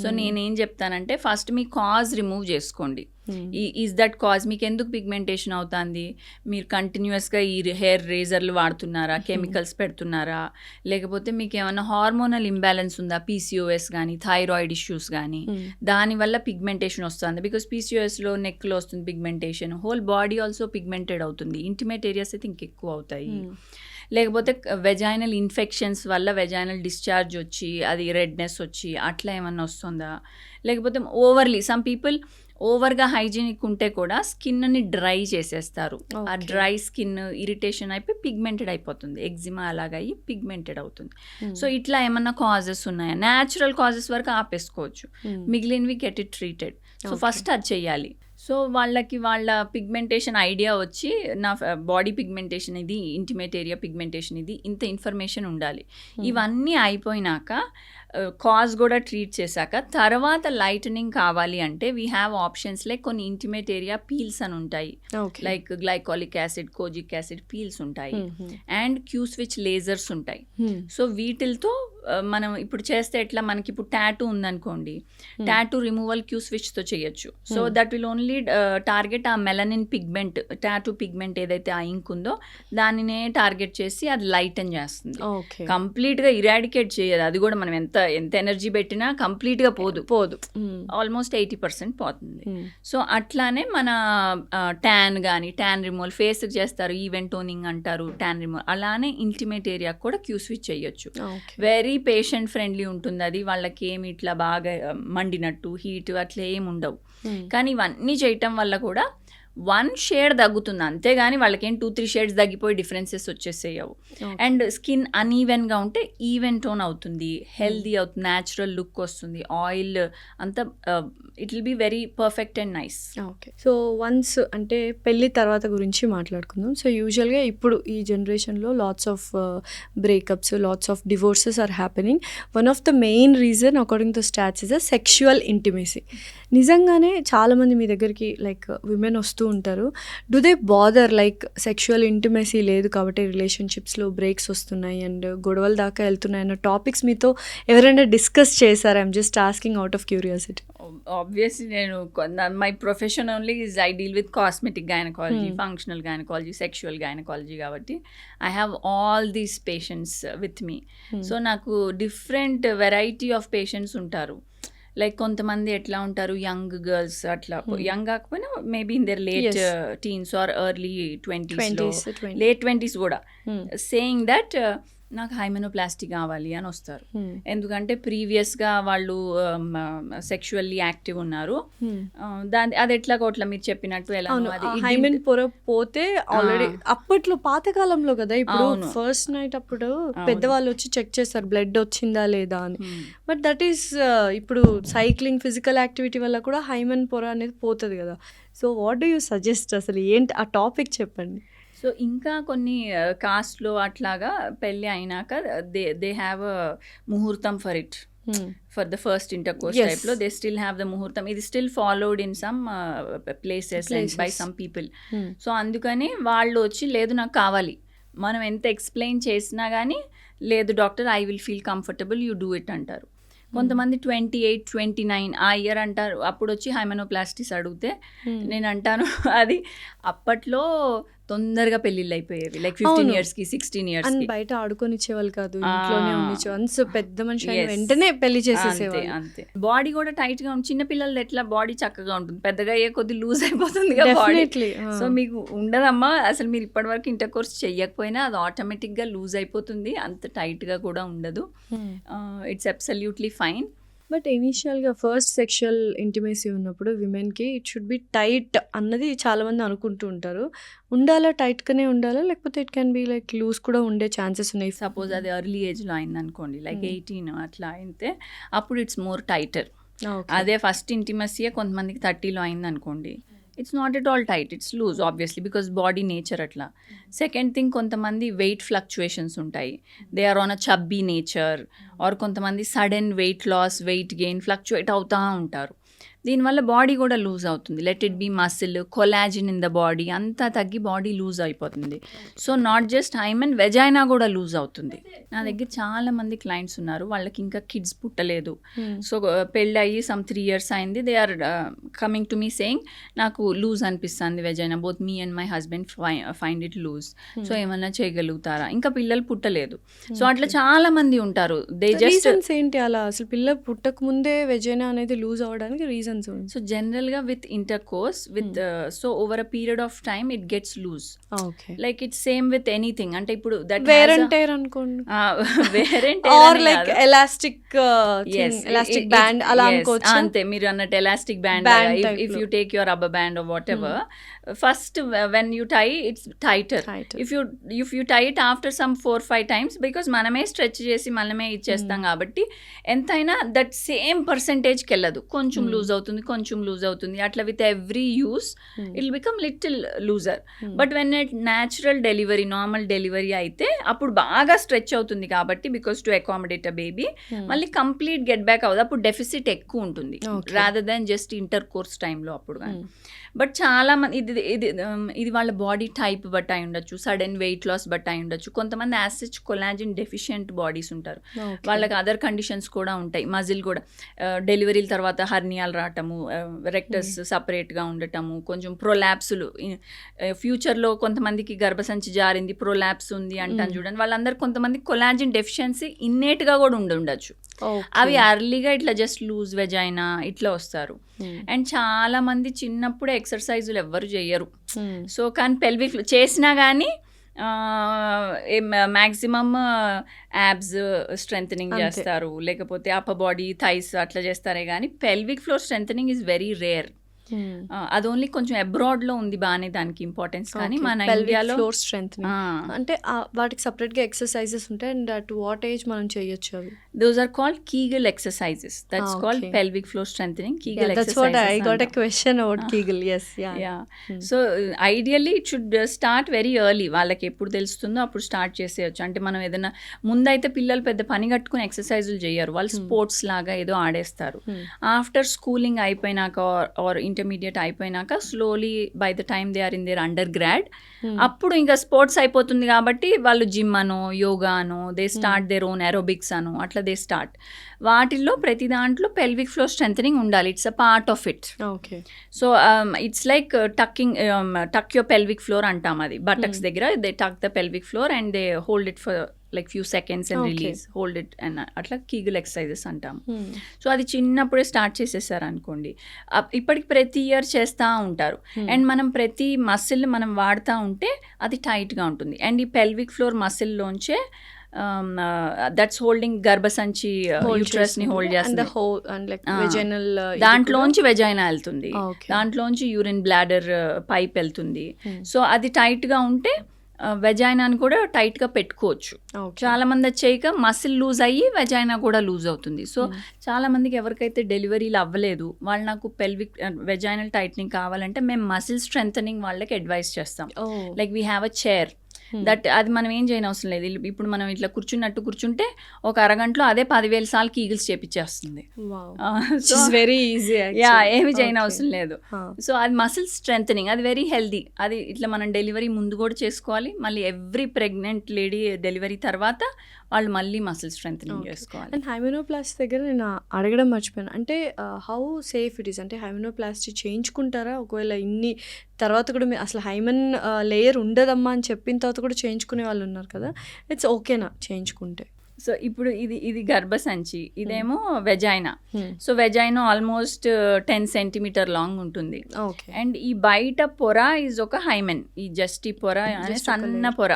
సో నేనేం చెప్తానంటే, ఫస్ట్ మీ కాజ్ రిమూవ్ చేసుకోండి. ఈజ్ దట్ కాజ్, మీకు ఎందుకు పిగ్మెంటేషన్ అవుతుంది? మీరు కంటిన్యూస్గా ఈ హెయిర్ రేజర్లు వాడుతున్నారా, కెమికల్స్ పెడుతున్నారా, లేకపోతే మీకు ఏమైనా హార్మోనల్ ఇంబ్యాలెన్స్ ఉందా, పీసీఓఎస్ కానీ థైరాయిడ్ ఇష్యూస్ కానీ, దానివల్ల పిగ్మెంటేషన్ వస్తుంది. బికాస్ పీసీఓఎస్లో నెక్లో వస్తుంది pigmentation, whole body also pigmented అవుతుంది. ఇంటిమేట్ ఏరియాస్ అయితే ఇంకెక్కువ అవుతాయి. లేకపోతే వెజైనల్ ఇన్ఫెక్షన్స్ వల్ల వెజైనల్ డిశ్చార్జ్ వచ్చి అది రెడ్నెస్ వచ్చి అట్లా ఏమన్నా వస్తుందా, లేకపోతే ఓవర్లీ సమ్ పీపుల్ ఓవర్గా హైజీనిక్ ఉంటే కూడా స్కిన్ని డ్రై చేసేస్తారు. ఆ ఓకే. డ్రై స్కిన్ ఇరిటేషన్ అయిపోయి పిగ్మెంటెడ్ అయిపోతుంది, ఎగ్జిమా అలాగయ్యి పిగ్మెంటెడ్ అవుతుంది. సో ఇట్లా ఏమన్నా కాజెస్ ఉన్నాయా? న్యాచురల్ కాజెస్ వరకు ఆపేసుకోవచ్చు, మిగిలినవి get it treated. So Okay. First అది చెయ్యాలి. సో వాళ్ళకి వాళ్ళ పిగ్మెంటేషన్ ఐడియా వచ్చి నా బాడీ పిగ్మెంటేషన్ ఇది, ఇంటిమేట్ ఏరియా పిగ్మెంటేషన్ ఇది, ఇంత ఇన్ఫర్మేషన్ ఉండాలి. ఇవన్నీ అయిపోయినాక కాజ్ కూడా ట్రీట్ చేశాక తర్వాత లైటనింగ్ కావాలి అంటే వీ హ్యావ్ ఆప్షన్స్ లైక్ కొన్ని ఇంటిమేట్ ఏరియా పీల్స్ అని ఉంటాయి, okay. Like glycolic acid, kojic acid peels ఉంటాయి, అండ్ క్యూ స్విచ్ లేజర్స్ ఉంటాయి. సో వీటితో మనం ఇప్పుడు చేస్తే ఎట్లా, మనకి ఇప్పుడు టాటూ ఉందనుకోండి, టాటూ రిమూవల్ క్యూ స్విచ్తో చేయొచ్చు. So that will only target ఆ మెలనిన్ పిగ్మెంట్, టాటూ పిగ్మెంట్ ఏదైతే ఆ ఇంక్ ఉందో దానినే టార్గెట్ చేసి అది లైటన్ చేస్తుంది. ఓకే. కంప్లీట్గా ఇరాడికేట్ చేయదు, అది కూడా మనం ఎంత ఎనర్జీ పెట్టినా కంప్లీట్గా పోదు, ఆల్మోస్ట్ 80% పోతుంది. సో అట్లానే మన ట్యాన్ కానీ, ట్యాన్ రిమూవల్ ఫేస్కి చేస్తారు, ఈవెంట్ టోనింగ్ అంటారు, ట్యాన్ రిమూవల్, అలానే ఇంటిమేట్ ఏరియా కూడా క్యూ స్విచ్ చేయొచ్చు. వెరీ పేషెంట్ ఫ్రెండ్లీ ఉంటుంది అది, వాళ్ళకి ఏమి ఇట్లా బాగా మండినట్టు హీట్ అట్లా ఏమి ఉండవు. కానీ ఇవన్నీ చేయటం వల్ల కూడా 1 షేడ్ తగ్గుతుంది, అంతేగాని వాళ్ళకేం 2-3 షేడ్స్ తగ్గిపోయి డిఫరెన్సెస్ వచ్చేసేయవు. అండ్ స్కిన్ అన్ఈవెన్గా ఉంటే ఈవెన్ టోన్ అవుతుంది, హెల్దీ అవుతుంది, న్యాచురల్ లుక్ వస్తుంది, ఆయిల్ అంతా it will be very perfect and nice. Okay. So once అంటే పెళ్ళి తర్వాత గురించి మాట్లాడుకుందాం. సో యూజువల్గా ఇప్పుడు ఈ జనరేషన్లో lots of breakups, lots of divorces are happening. One of the main reason according to stats is a sexual intimacy. నిజంగానే చాలామంది మీ దగ్గరికి లైక్ విమెన్ వస్తూ ఉంటారు. Do they bother like sexual intimacy లేదు కాబట్టి రిలేషన్షిప్స్లో బ్రేక్స్ వస్తున్నాయి అండ్ గొడవల దాకా వెళ్తున్నాయి అన్న టాపిక్స్ మీతో ఎవరైనా డిస్కస్ చేశారా? I'm just asking out of curiosity. Obviously నేను my profession only is I deal with cosmetic gynaecology, functional gynaecology, sexual gynaecology, కాబట్టి I have all these patients with me. So నాకు డిఫరెంట్ వెరైటీ ఆఫ్ పేషెంట్స్ ఉంటారు. లైక్ కొంతమంది ఎట్లా ఉంటారు, యంగ్ గర్ల్స్, అట్లా యంగ్ కాకపోయినా maybe in their late teens or early 20s, late 20s కూడా, సేయింగ్ దట్ నాకు హైమెనోప్లాస్టీ కావాలి అని వస్తారు. ఎందుకంటే ప్రీవియస్గా వాళ్ళు సెక్షువల్లీ యాక్టివ్ ఉన్నారు, అది ఎట్లా కోట్ల మీరు చెప్పినట్టు ఎలా హైమెన్ పొర పోతే ఆల్రెడీ అప్పట్లో పాతకాలంలో కదా, ఇప్పుడు ఫస్ట్ నైట్ అప్పుడు పెద్దవాళ్ళు వచ్చి చెక్ చేస్తారు బ్లడ్ వచ్చిందా లేదా అని. బట్ దట్ ఈస్ ఇప్పుడు సైక్లింగ్, ఫిజికల్ యాక్టివిటీ వల్ల కూడా హైమెన్ పొర అనేది పోతుంది కదా. So what do you suggest, అసలు ఏంటి ఆ టాపిక్ చెప్పండి. సో ఇంకా కొన్ని కాస్ట్లో అట్లాగా పెళ్ళి అయినాక దే హ్యావ్ అ ముహూర్తం for it, for the first intercourse టైప్లో దే స్టిల్ హ్యావ్ ద ముహూర్తం. ఇది still followed in some places by some people. So అందుకని వాళ్ళు వచ్చి లేదు నాకు కావాలి, మనం ఎంత ఎక్స్ప్లెయిన్ చేసినా కానీ లేదు doctor I will feel comfortable, you do it అంటారు. కొంతమంది 28, 29 ఆ ఇయర్ అంటారు. అప్పుడు వచ్చి హైమెనోప్లాస్టిస్ అడిగితే నేను అంటాను అది అప్పట్లో తొందరగా పెళ్ళిళ్ళు అయిపోయేవి, లైక్ 15 yearsకి 16 yearsకి. బయట ఆడుకొని ఇచ్చేవాళ్ళు కాదు, ఇంట్లోనే ఉండిచ్చు, పెద్ద మనిషి వెంటనే పెళ్లి చేసేసేవాళ్ళు. అంతే. బాడీ కూడా టైట్ గా ఉంటుంది, చిన్న పిల్లలు ఎట్లా బాడీ చక్కగా ఉంటుంది, పెద్దగా అయ్యే కొద్ది లూజ్ అయిపోతుంది కదా బాడీ. సో మీకు ఉండదమ్మా, అసలు మీరు ఇప్పటివరకు ఇంటర్ కోర్స్ చెయ్యకపోయినా అది ఆటోమేటిక్గా లూజ్ అయిపోతుంది, అంత టైట్గా కూడా ఉండదు. It's absolutely fine. బట్ ఇనీషియల్గా ఫస్ట్ సెక్షువల్ ఇంటిమేసీ ఉన్నప్పుడు విమెన్కి ఇట్ షుడ్ బి టైట్ అన్నది చాలామంది అనుకుంటూ ఉంటారు. ఉండాలా, టైట్గానే ఉండాలా, లేకపోతే it can be like loose కూడా ఉండే ఛాన్సెస్ ఉన్నాయి? సపోజ్ అది ఎర్లీ ఏజ్లో అయింది అనుకోండి, లైక్ 18 అట్లా అయితే అప్పుడు ఇట్స్ మోర్ టైటర్. అదే ఫస్ట్ ఇంటిమసీయే కొంతమందికి 30లో అయింది అనుకోండి, it's not at all tight, it's loose obviously because body nature అట్లా. సెకండ్ థింగ్, కొంతమంది వెయిట్ ఫ్లక్చుయేషన్స్ ఉంటాయి, they are on a chubby nature, or కొంతమంది sudden weight loss, weight gain fluctuate అవుతూ ఉంటారు. దీనివల్ల బాడీ కూడా లూజ్ అవుతుంది. Let it be muscle, collagen in the body అంతా తగ్గి బాడీ లూజ్ అయిపోతుంది. So not just hymen, vagina కూడా లూజ్ అవుతుంది. నా దగ్గర చాలా మంది క్లయింట్స్ ఉన్నారు, వాళ్ళకి ఇంకా కిడ్స్ పుట్టలేదు. సో పెళ్ళి అయ్యి సమ్ 3 years అయింది, they are coming to me saying నాకు లూజ్ అనిపిస్తుంది vagina, both me and my husband find it loose, so ఏమన్నా చేయగలుగుతారా, ఇంకా పిల్లలు పుట్టలేదు. సో అట్లా చాలా మంది ఉంటారు. దే జస్ట్ ఏంటి అలా, అసలు పిల్లలు పుట్టక ముందే వెజైనా అనేది లూజ్ అవ్వడానికి రీజన్ రీజన్స్? సో జనరల్గా with intercourse with so over a period of time it gets loose. Okay. Like it's same with anything. అంటే ఇప్పుడు దట్ వేర్ అండ్ టైర్ అనుకోండి, wear or like elastic elastic band అలా అనుకోవచ్చు. అంతే, మీరు అన్నట్టు elastic band. If you take your rubber band or whatever, first when you tie it's tighter. If you tie it after some 4-5 times, because మనమే స్ట్రెచ్ చేసి మనమే ఇచ్చేస్తాం కాబట్టి ఎంతైనా దట్ సేమ్ పర్సెంటేజ్కి వెళ్ళదు. కొంచెం లూజ్ అవుతుంది, కొంచెం లూజ్ అవుతుంది, అట్లా with every use it become little loser. But when it natural delivery, normal delivery అయితే అప్పుడు బాగా స్ట్రెచ్ అవుతుంది కాబట్టి, because to accommodate a baby, మళ్ళీ కంప్లీట్ గెట్ బ్యాక్ అవ్వదు. అప్పుడు డెఫిసిట్ ఎక్కువ ఉంటుంది rather than just inter course టైంలో అప్పుడు కానీ. బట్ చాలా మంది ఇది వాళ్ళ బాడీ టైప్ బట్టి అయి ఉండొచ్చు, సడన్ వెయిట్ లాస్ బట్టి అయి ఉండొచ్చు. కొంతమంది యాసిడ్ కొలాజిన్ డెఫిషియెంట్ బాడీస్ ఉంటారు, వాళ్ళకి అదర్ కండిషన్స్ కూడా ఉంటాయి. మజిల్ కూడా డెలివరీల తర్వాత హర్నియాలు రావటము, రెక్టస్ సపరేట్గా ఉండటము, కొంచెం ప్రొలాప్సులు, ఫ్యూచర్లో కొంతమందికి గర్భసంచి జారింది, ప్రొలాప్స్ ఉంది అంటాను చూడండి. వాళ్ళందరూ కొంతమంది కొలాజిన్ డెఫిషియన్సీ ఇన్నేట్గా కూడా ఉండొచ్చు. అవి అర్లీగా ఇట్లా జస్ట్ లూజ్ వెజైనా ఇట్లా వస్తారు. అండ్ చాలా మంది చిన్నప్పుడే ఎక్సర్సైజులు ఎవ్వరు చేయరు. సో కానీ పెల్విక్ చేసినా కానీ మ్యాక్సిమమ్ యాబ్స్ స్ట్రెంథనింగ్ చేస్తారు, లేకపోతే అప్పర్ బాడీ థైస్ అట్లా చేస్తారే కానీ pelvic floor strengthening is very rare. అది ఓన్లీ కొంచెం అబ్రాడ్లో ఉంది బాగానే దానికి ఇంపార్టెన్స్, కానీ మన ఇండియాలో ఫ్లోర్ స్ట్రెంత్ అంటే వాటికి సపరేట్గా ఎక్సర్సైజెస్ ఉంటాయి. అండ్ అట్ వాట్ ఏజ్ మనం చేయొచ్చు అవి? Those are called Kegel exercises. That's called pelvic floor strengthening. Kegel that's exercises. That's what I got a question about Kegel. Yes, yeah. So ideally it should start very early. వాళ్ళకి ఎప్పుడు తెలుస్తుందో అప్పుడు స్టార్ట్ చేసేయచ్చు. అంటే మనం ఏదైనా ముందైతే పిల్లలు పెద్ద పని కట్టుకుని ఎక్సర్సైజులు చేయరు, వాళ్ళు స్పోర్ట్స్ లాగా ఏదో ఆడేస్తారు. ఆఫ్టర్ స్కూలింగ్ అయిపోయినాక ఆర్ ఇంటర్మీడియట్ అయిపోయినాక slowly by the time they are in their undergrad, అప్పుడు ఇంకా స్పోర్ట్స్ అయిపోతుంది కాబట్టి వాళ్ళు జిమ్ అనో యోగా అనో they start their own aerobics అనో అట్లా దే స్టార్ట్. వాటిల్లో ప్రతి దాంట్లో పెల్విక్ ఫ్లోర్ స్ట్రెంథనింగ్ ఉండాలి. It's a part of it. Okay. So it's like టక్ యువర్ పెల్విక్ ఫ్లోర్ అంటాం. అది బటక్స్ దగ్గర దే టక్ the pelvic floor and they hold it for like few seconds and release, hold it and అట్లా Kegel exercises అంటాం. సో అది చిన్నప్పుడే స్టార్ట్ చేసేసారు అనుకోండి, ఇప్పటికి ప్రతి ఇయర్ చేస్తూ ఉంటారు. అండ్ మనం ప్రతి మసిల్ మనం వాడుతూ ఉంటే అది టైట్గా ఉంటుంది. అండ్ ఈ పెల్విక్ ఫ్లోర్ మసిల్లోంచే దట్స్ హోల్డింగ్ గర్భసంచి యూట్రస్ ని హోల్డ్ చేస్తుంది. దాంట్లోంచి వెజైనా వెళ్తుంది, దాంట్లోంచి యూరిన్ బ్లాడర్ పైప్ వెళ్తుంది. సో అది టైట్గా ఉంటే వెజైనాని కూడా టైట్గా పెట్టుకోవచ్చు. చాలా మంది చేయక మసిల్ లూజ్ అయ్యి వెజైనా కూడా లూజ్ అవుతుంది. సో చాలా మందికి ఎవరికైతే డెలివరీలు అవ్వలేదు వాళ్ళు నాకు పెల్విక్ వెజైనల్ టైట్నింగ్ కావాలంటే మేము మసిల్ స్ట్రెంథనింగ్ వాళ్ళకి అడ్వైస్ చేస్తాం. Like we have a chair that అది మనం ఏం చేయని అవసరం లేదు. ఇప్పుడు మనం ఇట్లా కూర్చుంటే ఒక అరగంటలో అదే 10,000 సార్లు కీగిల్స్ చేపించేస్తుంది. Very easy. ఏమి చేయని అవసరం లేదు. సో అది మసిల్ స్ట్రెంథనింగ్, అది వెరీ హెల్దీ. అది ఇట్లా మనం డెలివరీ ముందు కూడా చేసుకోవాలి, మళ్ళీ ఎవ్రీ ప్రెగ్నెంట్ లేడీ డెలివరీ తర్వాత వాళ్ళు మళ్ళీ మసిల్ స్ట్రెంథనింగ్ చేసుకోవాలి. అండ్ హైమెనోప్లాస్టీ దగ్గర నేను అడగడం మర్చిపోయాను, అంటే హౌ సేఫ్ ఇట్ ఈస్? అంటే హైమెనోప్లాస్టీ చేయించుకుంటారా? ఒకవేళ ఇన్ని తర్వాత కూడా అసలు హైమెన్ లేయర్ ఉండదమ్మా అని చెప్పిన తర్వాత కూడా చేయించుకునే వాళ్ళు ఉన్నారు కదా, ఇట్స్ ఓకేనా చేయించుకుంటే? సో ఇప్పుడు ఇది గర్భసంచి, ఇదేమో vagina. So vagina almost 10 centimeter long ఉంటుంది. అండ్ ఈ బయట పొర ఈజ్ ఒక హైమెన్. ఈ జస్ట్ ఈ పొర అనే సన్న పొర,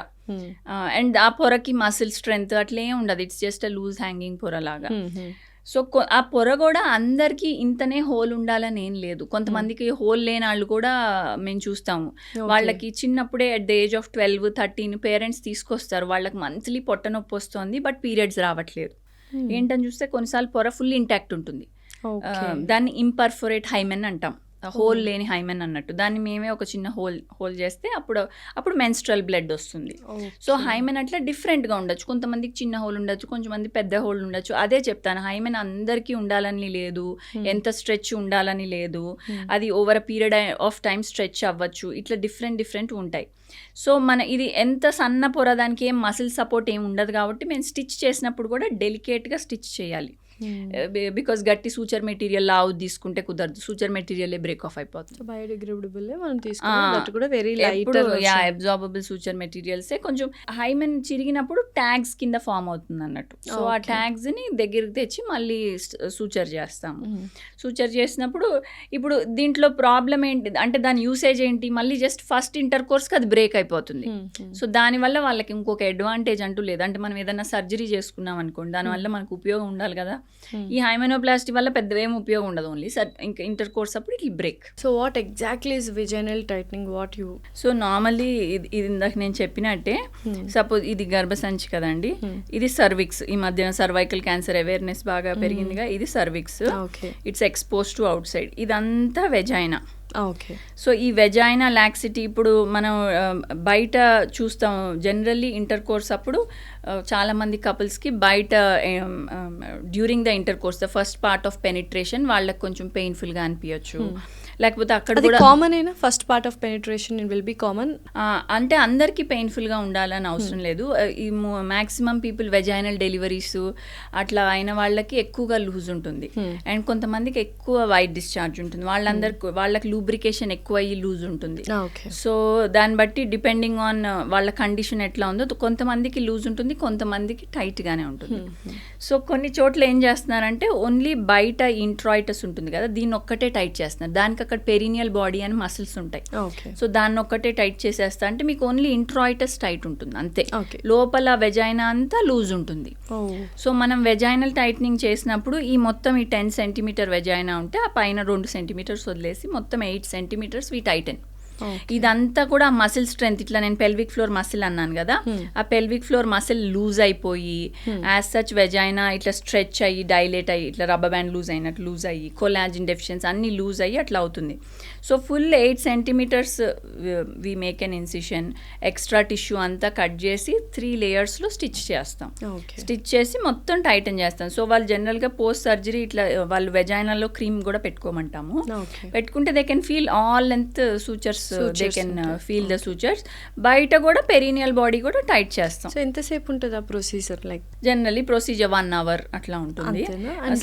అండ్ ఆ పొరకి మసిల్ స్ట్రెంగ్త్ అట్లే ఉండదు, it's just a loose hanging పొర లాగా. సో ఆ పొర కూడా అందరికీ ఇంతనే హోల్ ఉండాలని ఏం లేదు. కొంతమందికి హోల్ లేని వాళ్ళు కూడా మేము చూస్తాము. వాళ్ళకి చిన్నప్పుడే at the age of 12-13 parents తీసుకొస్తారు, వాళ్ళకి మంత్లీ పొట్ట నొప్పి వస్తుంది బట్ పీరియడ్స్ రావట్లేదు. ఏంటని చూస్తే కొన్నిసార్లు పొర ఫుల్ ఇంటాక్ట్ ఉంటుంది. దాన్ని ఇంపర్ఫొరేట్ హైమెన్ అంటాం, హోల్ లేని హైమెన్ అన్నట్టు. దాన్ని మేమే ఒక చిన్న హోల్ చేస్తే అప్పుడు మెన్స్ట్రల్ బ్లడ్ వస్తుంది. సో హైమెన్ అట్లా డిఫరెంట్గా ఉండొచ్చు, కొంతమందికి చిన్న హోల్ ఉండొచ్చు, కొంతమంది పెద్ద హోల్ ఉండొచ్చు. అదే చెప్తాను, హైమెన్ అందరికీ ఉండాలని లేదు, ఎంత స్ట్రెచ్ ఉండాలని లేదు, అది over a period of time stretch అవ్వచ్చు, ఇట్లా డిఫరెంట్ ఉంటాయి. సో ఇది ఎంత సన్న పొర, దానికి ఏం మసిల్ సపోర్ట్ ఏం ఉండదు కాబట్టి మేము స్టిచ్ చేసినప్పుడు కూడా డెలికేట్గా స్టిచ్ చేయాలి. బికాస్ గట్టి సూచర్ మెటీరియల్ లావు తీసుకుంటే కుదరదు, సూచర్ మెటీరియల్ బ్రేక్ ఆఫ్ అయిపోతుంది. బయోడిగ్రేడబుల్ మనం తీసుకున్నాం కూడా వెరీ లైట్, అబ్జార్బబుల్ సూచర్ మెటీరియల్సే కొంచెం హైమెన్ చిరిగినప్పుడు ట్యాగ్స్ కింద ఫామ్ అవుతుంది అన్నట్టు. సో ఆ ట్యాగ్స్ ని దగ్గరికి తెచ్చి మళ్ళీ సూచర్ చేస్తాము. సూచర్ చేసినప్పుడు ఇప్పుడు దీంట్లో ప్రాబ్లం ఏంటి అంటే దాని యూసేజ్ ఏంటి, మళ్ళీ జస్ట్ ఫస్ట్ ఇంటర్ కోర్స్కి అది బ్రేక్ అయిపోతుంది. సో దానివల్ల వాళ్ళకి ఇంకొక అడ్వాంటేజ్ అంటూ లేదు. అంటే మనం ఏదైనా సర్జరీ చేసుకున్నాం అనుకోండి, దానివల్ల మనకు ఉపయోగం ఉండాలి కదా. ఈ హైమెనోప్లాస్టీ వల్ల పెద్ద ఏం ఉపయోగం ఉండదు, ఓన్లీ ఇంకా ఇంటర్ కోర్స్ అప్పుడు it break. So what exactly is vaginal tightening, what you? So normally ఇది ఇందాక నేను చెప్పినట్టే, సపోజ్ ఇది గర్భసంచి కదండి, ఇది సర్విక్స్. ఈ మధ్య సర్వైకల్ క్యాన్సర్ అవేర్నెస్ బాగా పెరిగిందిగా, ఇది cervix. It's expose to out side, ఇదంతా వెజైనా. ఓకే. సో ఈ వెజైనా లాక్సిటీ ఇప్పుడు మనం బయట చూస్తాం జనరల్లీ ఇంటర్ కోర్స్ అప్పుడు చాలామంది కపుల్స్కి బయట during the inter course the first part of penetration వాళ్ళకి కొంచెం పెయిన్ఫుల్గా అనిపించచ్చు, లేకపోతే అక్కడ కూడా కామన్ అయినా first part of penetration will be common. అంటే అందరికీ పెయిన్ఫుల్గా ఉండాలని అవసరం లేదు. ఈ మ్యాక్సిమం పీపుల్ వెజైనల్ డెలివరీస్ అట్లా అయిన వాళ్ళకి ఎక్కువగా లూజ్ ఉంటుంది, అండ్ కొంతమందికి ఎక్కువ వైట్ డిశ్చార్జ్ ఉంటుంది, వాళ్ళకి లూబ్రికేషన్ ఎక్కువ అయ్యి లూజ్ ఉంటుంది. సో దాన్ని బట్టి డిపెండింగ్ ఆన్ వాళ్ళ కండిషన్ ఎట్లా ఉందో కొంతమందికి లూజ్ ఉంటుంది, కొంతమందికి టైట్గానే ఉంటుంది. సో కొన్ని చోట్ల ఏం చేస్తున్నారంటే ఓన్లీ బయట ఇంట్రాయిటస్ ఉంటుంది కదా, దీన్ని ఒక్కటే టైట్ చేస్తున్నారు. దానికి అక్కడ పెరినియల్ బాడీ అని మసిల్స్ ఉంటాయి. సో దాన్ని ఒక్కటే టైట్ చేసేస్తా అంటే మీకు ఓన్లీ ఇంట్రాయిటస్ టైట్ ఉంటుంది అంతే, లోపల వెజైనా అంతా లూజ్ ఉంటుంది. సో మనం వెజైనల్ టైట్నింగ్ చేసినప్పుడు ఈ మొత్తం ఈ 10 సెంటీమీటర్ వెజైనా ఉంటే ఆ పైన 2 సెంటీమీటర్స్ వదిలేసి మొత్తం 8 సెంటీమీటర్స్ వి టైటన్. ఇదంతా కూడా మసిల్ స్ట్రెంత్, ఇట్లా నేను పెల్విక్ ఫ్లోర్ మసిల్ అన్నాను కదా, ఆ పెల్విక్ ఫ్లోర్ మసిల్ లూజ్ అయిపోయి యాజ్ సచ్ వెజైనా ఇట్లా స్ట్రెచ్ అయ్యి డైలేట్ అయ్యి ఇట్లా రబ్బర్ బ్యాండ్ లూజ్ అయినట్టు లూజ్ అయ్యి కొలాజిన్ డెఫిషియన్సీ అన్ని లూజ్ అయ్యి అట్లా అవుతుంది. So full 8 centimetres we make an incision, extra tissue అంతా కట్ చేసి 3 లేయర్స్లో స్టిచ్ చేస్తాం. స్టిచ్ చేసి మొత్తం టైటన్ చేస్తాం. సో వాళ్ళు జనరల్గా పోస్ట్ సర్జరీ ఇట్లా వాళ్ళు వెజైనాలో క్రీమ్ కూడా పెట్టుకోమంటాము. పెట్టుకుంటే they can feel all length sutures, they can feel the sutures. బయట కూడా పెరీనియల్ బాడీ కూడా టైట్ చేస్తాం. సో ఎంతసేపు ఉంటుంది ఆ procedure? Like generally procedure 1 hour అట్లా ఉంటుంది.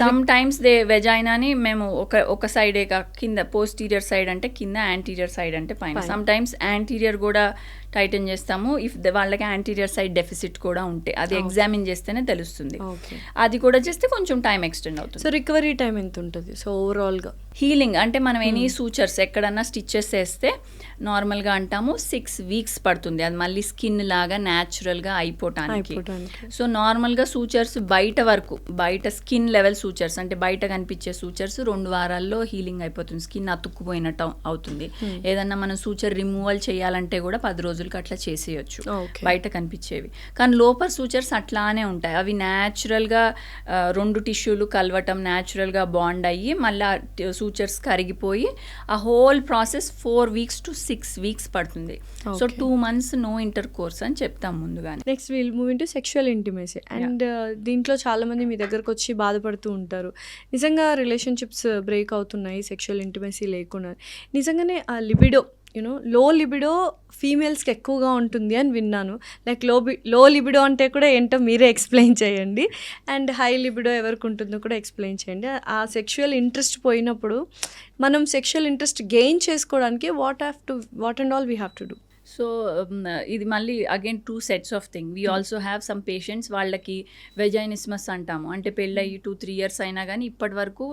సమ్ టైమ్స్ దే వెజైనాని మేము ఒక సైడే కింద, పోస్టీరియర్ సైడ్ అంటే కింద, యాంటీరియర్ సైడ్ అంటే పైన. సమ్ టైమ్స్ యాంటీరియర్ కూడా టైటన్ చేస్తాము ఇఫ్ వాళ్ళకి యాంటీరియర్ సైడ్ డెఫిసిట్ కూడా ఉంటే, అది ఎగ్జామిన్ చేస్తేనే తెలుస్తుంది. అది కూడా చేస్తే కొంచెం టైం ఎక్స్టెండ్ అవుతుంది. సో రికవరీ టైం ఎంత ఉంటుంది? సో ఓవరాల్గా హీలింగ్ అంటే మనం ఎనీ సూచర్స్ ఎక్కడన్నా స్టిచెస్ వేస్తే నార్మల్గా అంటాము 6 weeks పడుతుంది అది మళ్ళీ స్కిన్ లాగా న్యాచురల్గా అయిపోవటానికి. సో నార్మల్గా సూచర్స్ బయట స్కిన్ లెవెల్ సూచర్స్ అంటే బయట కనిపించే సూచర్స్ 2 వారాల్లో హీలింగ్ అయిపోతుంది, స్కిన్ అతుక్కుపోయినట్టు అవుతుంది. ఏదన్నా మనం సూచర్ రిమూవల్ చేయాలంటే కూడా 10 రోజులకి అట్లా చేసేయచ్చు బయట కనిపించేవి. కానీ లోపల సూచర్స్ అట్లానే ఉంటాయి, అవి న్యాచురల్గా 2 టిష్యూలు కలవటం న్యాచురల్గా బాండ్ అయ్యి మళ్ళీ సూచర్స్ కరిగిపోయి ఆ whole process 4 weeks to 6 weeks పడుతుంది. So 2 months no intercourse అని చెప్తాం ముందుగానే. Next will move into sexual intimacy. And దీంట్లో చాలామంది మీ దగ్గరకు వచ్చి బాధపడుతూ ఉంటారు, నిజంగా రిలేషన్షిప్స్ బ్రేక్ అవుతున్నాయి సెక్షువల్ ఇంటిమసీ లేకుండా. నిజంగానే ఆ లిబిడో లో లిబిడో ఫీమేల్స్కి ఎక్కువగా ఉంటుంది అని విన్నాను. లైక్ లో లిబిడో అంటే కూడా ఏంటో మీరే ఎక్స్ప్లెయిన్ చేయండి, అండ్ హై లిబిడో ఎవరికి ఉంటుందో కూడా ఎక్స్ప్లెయిన్ చేయండి. ఆ సెక్షువల్ ఇంట్రెస్ట్ పోయినప్పుడు మనం సెక్షువల్ ఇంట్రెస్ట్ గెయిన్ చేసుకోవడానికి what and all we have to do? So ఇది మళ్ళీ again 2 sets of thing. We also have some patients వాళ్ళకి వెజైనిస్మస్ అంటాము, అంటే పెళ్ళయి 2-3 years అయినా కానీ ఇప్పటి వరకు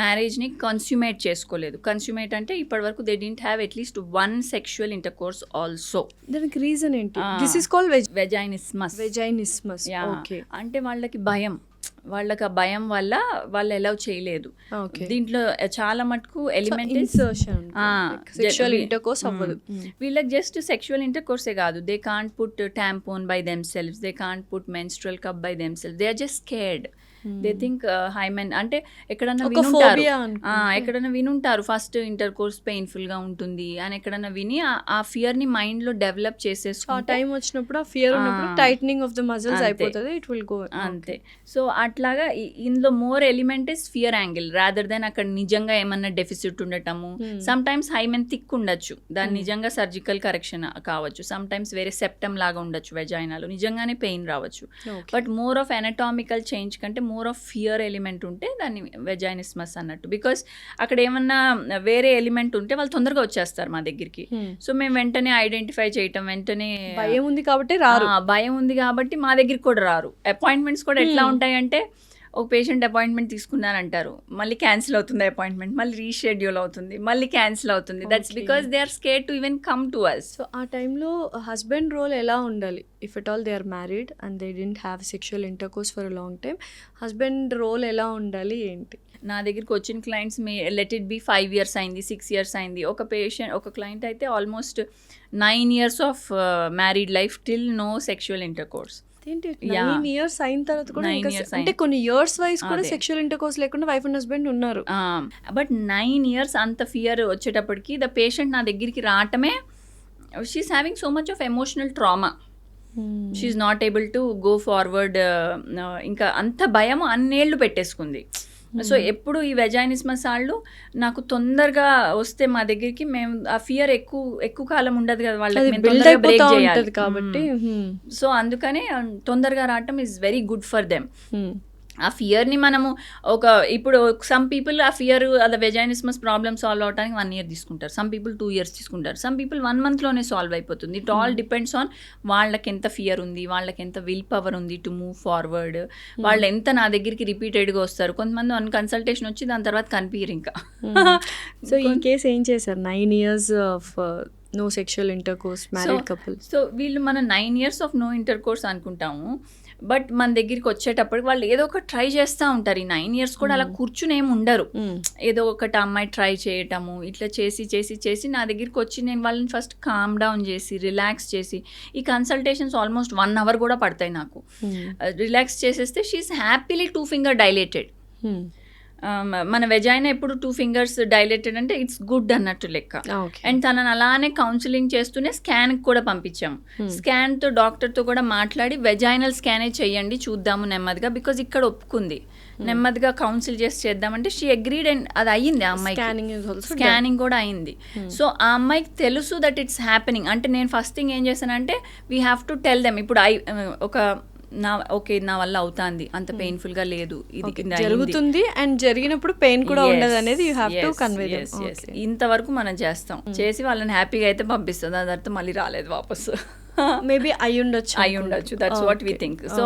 మ్యారేజ్ని కన్స్యూమేట్ చేసుకోలేదు. కన్స్యూమేట్ అంటే ఇప్పటి వరకు they didn't have at least 1 sexual intercourse also. దానికి రీజన్ ఏంటి? This is called vaginismus. అంటే వాళ్ళకి భయం, వాళ్ళకి ఆ భయం వల్ల వాళ్ళు అలౌ చేయలేదు. దీంట్లో చాలా మటుకు ఎలిమెంట్ వీళ్ళకి జస్ట్ సెక్షువల్ ఇంటర్కోర్సే కాదు, they can't put tampon by themselves, they can't put menstrual cup by themselves, they are just scared. They think hymen అంటే ఎక్కడన్నా వినుంటారు ఫస్ట్ ఇంటర్ కోర్స్ పెయిన్ఫుల్ గా ఉంటుంది అని ఎక్కడన్నా విని ఆ ఫియర్ ని మైండ్ లో డెవలప్ చేసేసుకుంటే టైం వచ్చినప్పుడు ఆ ఫియర్ ఉన్నప్పుడు టైటనింగ్ ఆఫ్ ద మజిల్స్ అయిపోతుంది, ఇట్ విల్ గో. అంతే. సో ఆ అట్లాగా ఇందులో more element is fear angle rather than అక్కడ నిజంగా ఏమన్నా డెఫిసిట్ ఉండటము. సమ్ టైమ్స్ హైమెన్ థిక్ ఉండొచ్చు, దాని నిజంగా సర్జికల్ కరెక్షన్ కావచ్చు. సమ్ టైమ్స్ వేరే సెప్టమ్ లాగా ఉండొచ్చు వెజైనాలో, నిజంగానే పెయిన్ రావచ్చు. But more of anatomical change కంటే మోర్ ఆఫ్ ఫియర్ ఎలిమెంట్ ఉంటే దాన్ని వెజైనిస్మస్ అన్నట్టు. బికాస్ అక్కడ ఏమన్నా వేరే ఎలిమెంట్ ఉంటే వాళ్ళు తొందరగా వచ్చేస్తారు మా దగ్గరికి. సో మేము వెంటనే ఐడెంటిఫై చేయటం, వెంటనే భయం ఉంది కాబట్టి రారు, భయం ఉంది కాబట్టి మా దగ్గరికి కూడా రారు. అపాయింట్మెంట్స్ కూడా ఎట్లా ఉంటాయంటే, ఒక పేషెంట్ అపాయింట్మెంట్ తీసుకున్నారంటారు, మళ్ళీ క్యాన్సిల్ అవుతుంది అపాయింట్మెంట్, మళ్ళీ రీషెడ్యూల్ అవుతుంది, మళ్ళీ క్యాన్సిల్ అవుతుంది. That's because they are scared to even come to us. So ఆ టైంలో హస్బెండ్ రోల్ ఎలా ఉండాలి? If at all they are married and they didn't have sexual intercourse for a long time, husband role ఎలా ఉండాలి ఏంటి? నా దగ్గరికి వచ్చిన clients let it be 5 years అయింది, 6 years అయింది. ఒక క్లయింట్ అయితే almost 9 years of married life till no sexual intercourse. 9 years అయిన తర్వాత కూడా అంటే కొన్ని ఇయర్స్ వైజ్ కూడా సెక్షువల్ ఇంటర్కోర్స్ లేకుండా వైఫ్ అండ్ హస్బెండ్ ఉన్నారు. బట్ 9 years అంత ఫియర్ వచ్చేటప్పటికి ద పేషెంట్ నా దగ్గరికి రావటమే, she is having so much of emotional trauma, she is not able to go forward. ఇంకా అంత భయం అన్నేళ్ళు పెట్టేసుకుంది. సో ఎప్పుడు ఈ వెజైనిస్మస్ వాళ్ళు నాకు తొందరగా వస్తే మా దగ్గరికి, మేము ఆ ఫియర్ ఎక్కువ కాలం ఉండదు కదా వాళ్ళకి, బ్రేక్ చేయాలి కాబట్టి. సో అందుకనే తొందరగా రావటం is very good for them. ఆ ఫియర్ని మనము ఇప్పుడు సమ్ పీపుల్ ఆ ఫియర్ అదే వెజైనిస్మస్ ప్రాబ్లమ్ సాల్వ్ అవడానికి 1 year తీసుకుంటారు, సమ్ పీపుల్ 2 years తీసుకుంటారు, సమ్ పీపుల్ 1 monthలోనే సాల్వ్ అయిపోతుంది. ఇట్ ఆల్ డిపెండ్స్ ఆన్ వాళ్ళకి ఎంత ఫియర్ ఉంది, వాళ్ళకి ఎంత విల్ పవర్ ఉంది టు మూవ్ ఫార్వర్డ్, వాళ్ళు ఎంత నా దగ్గరికి రిపీటెడ్గా వస్తారు. కొంతమంది 1 consultation వచ్చి దాని తర్వాత కనిపించరు ఇంకా. సో ఈ కేసు ఏం చేశారు? 9 years of no sexual intercourse, married couple. So వీళ్ళు మనం 9 years ఆఫ్ నో ఇంటర్కోర్స్ అనుకుంటాము, బట్ మన దగ్గరికి వచ్చేటప్పటికి వాళ్ళు ఏదో ఒక ట్రై చేస్తూ ఉంటారు. ఈ 9 years కూడా అలా కూర్చుని ఏమి ఉండరు, ఏదో ఒకటి అమ్మాయి ట్రై చేయటము, ఇట్లా చేసి చేసి చేసి నా దగ్గరికి వచ్చి నేను వాళ్ళని ఫస్ట్ కామ్ డౌన్ చేసి రిలాక్స్ చేసి, ఈ కన్సల్టేషన్స్ ఆల్మోస్ట్ 1 hour కూడా పడతాయి నాకు. రిలాక్స్ చేసేస్తే షీఈస్ హ్యాపీలీ 2 finger డైలేటెడ్. మన వెజైనా ఎప్పుడు 2 fingers డైలేటెడ్ అంటే ఇట్స్ గుడ్ అన్నట్టు లెక్క. అండ్ తనని అలానే కౌన్సిలింగ్ చేస్తూనే స్కాన్కి కూడా పంపించాము. స్కాన్తో డాక్టర్తో కూడా మాట్లాడి వెజైనల్ స్కానే చేయండి చూద్దాము నెమ్మదిగా, బికాజ్ ఇక్కడ ఒప్పుకుంది. నెమ్మదిగా కౌన్సిల్ చేసి చేద్దామంటే షీ అగ్రీడ్ అండ్ అది అయ్యింది. ఆ అమ్మాయి స్కానింగ్ కూడా అయింది. సో ఆ అమ్మాయికి తెలుసు దట్ ఇట్స్ హ్యాపెనింగ్. అంటే నేను ఫస్ట్ థింగ్ ఏం చేశానంటే we have to tell them, ఇప్పుడు నా వల్ల అవుతుంది, అంత పెయిన్ఫుల్ గా లేదు, ఇది జరుగుతుంది అండ్ జరిగినప్పుడు పెయిన్ కూడా ఉండదు అనేది you have to convey them. ఇంతవరకు మనం చేస్తాం, చేసి వాళ్ళని హ్యాపీగా అయితే పంపిస్తాం, దాని తర్వాత మళ్ళీ రాలేదు వాపసు. మేబీ అయి ఉండొచ్చు, that's what we think. So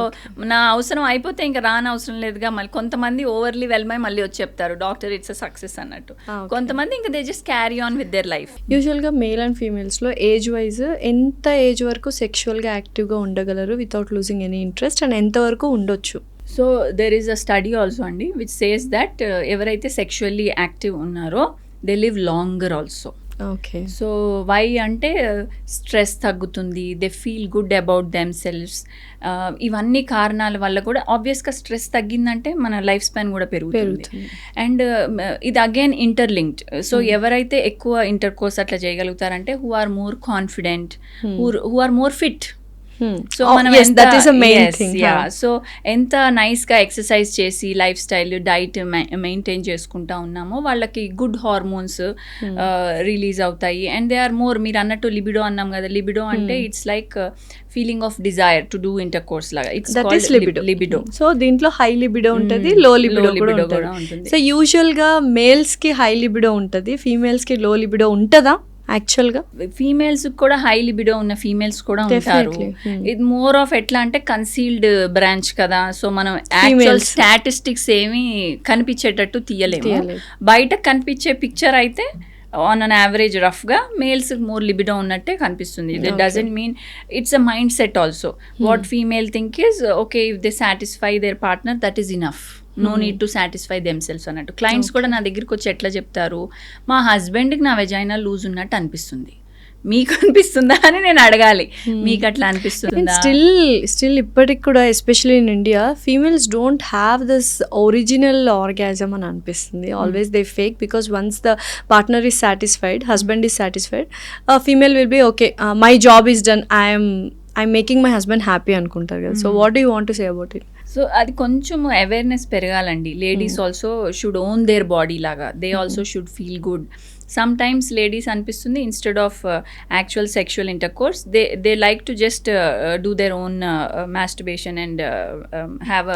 నా అవసరం అయిపోతే ఇంకా రాని అవసరం లేదుగా. మళ్ళీ కొంతమంది ఓవర్లీ వెల్మై మళ్ళీ వచ్చి చెప్తారు డాక్టర్ ఇట్స్ అ సక్సెస్ అన్నట్టు. కొంతమంది ఇంకా they just carry on with their life. యూజువల్గా మేల్ అండ్ ఫీమేల్స్లో ఏజ్ వైజ్ ఎంత ఏజ్ వరకు సెక్షువల్గా యాక్టివ్గా ఉండగలరు without losing any interest, and ఎంతవరకు ఉండొచ్చు? So there is a study also అండి విచ్ సేస్ దట్ ఎవరైతే సెక్షువల్లీ యాక్టివ్ ఉన్నారో they live longer also. Okay. So why అంటే స్ట్రెస్ తగ్గుతుంది, they feel good about themselves. ఇవన్నీ కారణాల వల్ల కూడా ఆబ్వియస్గా స్ట్రెస్ తగ్గిందంటే మన లైఫ్ స్పాన్ కూడా పెరుగుతుంది. అండ్ ఇది అగైన్ ఇంటర్లింక్డ్. సో ఎవరైతే ఎక్కువ ఇంటర్కోర్స్ అట్లా చేయగలుగుతారంటే who are more confident, who are more fit. So మనం సో ఎంత నైస్గా ఎక్సర్సైజ్ చేసి లైఫ్ స్టైల్ డైట్ మెయింటైన్ చేసుకుంటా ఉన్నామో వాళ్ళకి గుడ్ హార్మోన్స్ రిలీజ్ అవుతాయి. అండ్ దే ఆర్ మోర్, మీరు అన్నట్టు లిబిడో అన్నాం కదా, లిబిడో అంటే it's like feeling of desire to do inter course లాగా, ఇట్స్ లిబిడో. సో దీంట్లో హై లిబిడో ఉంటుంది, లో లిబిడో కూడా ఉంటుంది. సో యూజువల్ గా మేల్స్ కి హై లిబిడో ఉంటుంది, ఫీమేల్స్ కి లో లిబిడో ఉంటుందా? యాక్చువల్గా ఫీమేల్స్ కూడా హై లిబిడో ఉన్న ఫీమేల్స్ కూడా ఉంటారు. ఇది మోర్ ఆఫ్ ఎట్లా అంటే కన్సీల్డ్ బ్రాంచ్ కదా. సో మనం యాక్చువల్ స్టాటిస్టిక్స్ ఏమి కనిపించేటట్టు తీయలేము. బయట కనిపించే పిక్చర్ అయితే ఆన్ అన్ యావరేజ్ రఫ్గా మేల్స్ మోర్ లిబిడో ఉన్నట్టే కనిపిస్తుంది. It doesn't mean it's a mindset also. What female think is okay, if they satisfy their partner that is enough, no need to satisfy themselves అన్నట్టు. క్లయింట్స్ కూడా నా దగ్గరికి వచ్చి ఎట్లా చెప్తారు, మా హస్బెండ్కి నా వెజైనా లూజ్ ఉన్నట్టు అనిపిస్తుంది, మీకు అనిపిస్తుందా అని నేను అడగాలి, మీకు అట్లా అనిపిస్తుందా? స్టిల్ ఇప్పటికి కూడా especially in India females don't have this original orgasm అని అనిపిస్తుంది. Always they fake, because once the partner is satisfied, husband is satisfied, female will be okay, my job is done, I'm making my husband happy అనుకుంటారు కదా. So what do you want to say about it? So so అది కొంచెం అవేర్నెస్ పెరగాలండి. Ladies also should own their body లాగా, they also should feel good. Some times ladies అనిపిస్తుంది instead of actual sexual intercourse they like to just do their own masturbation and have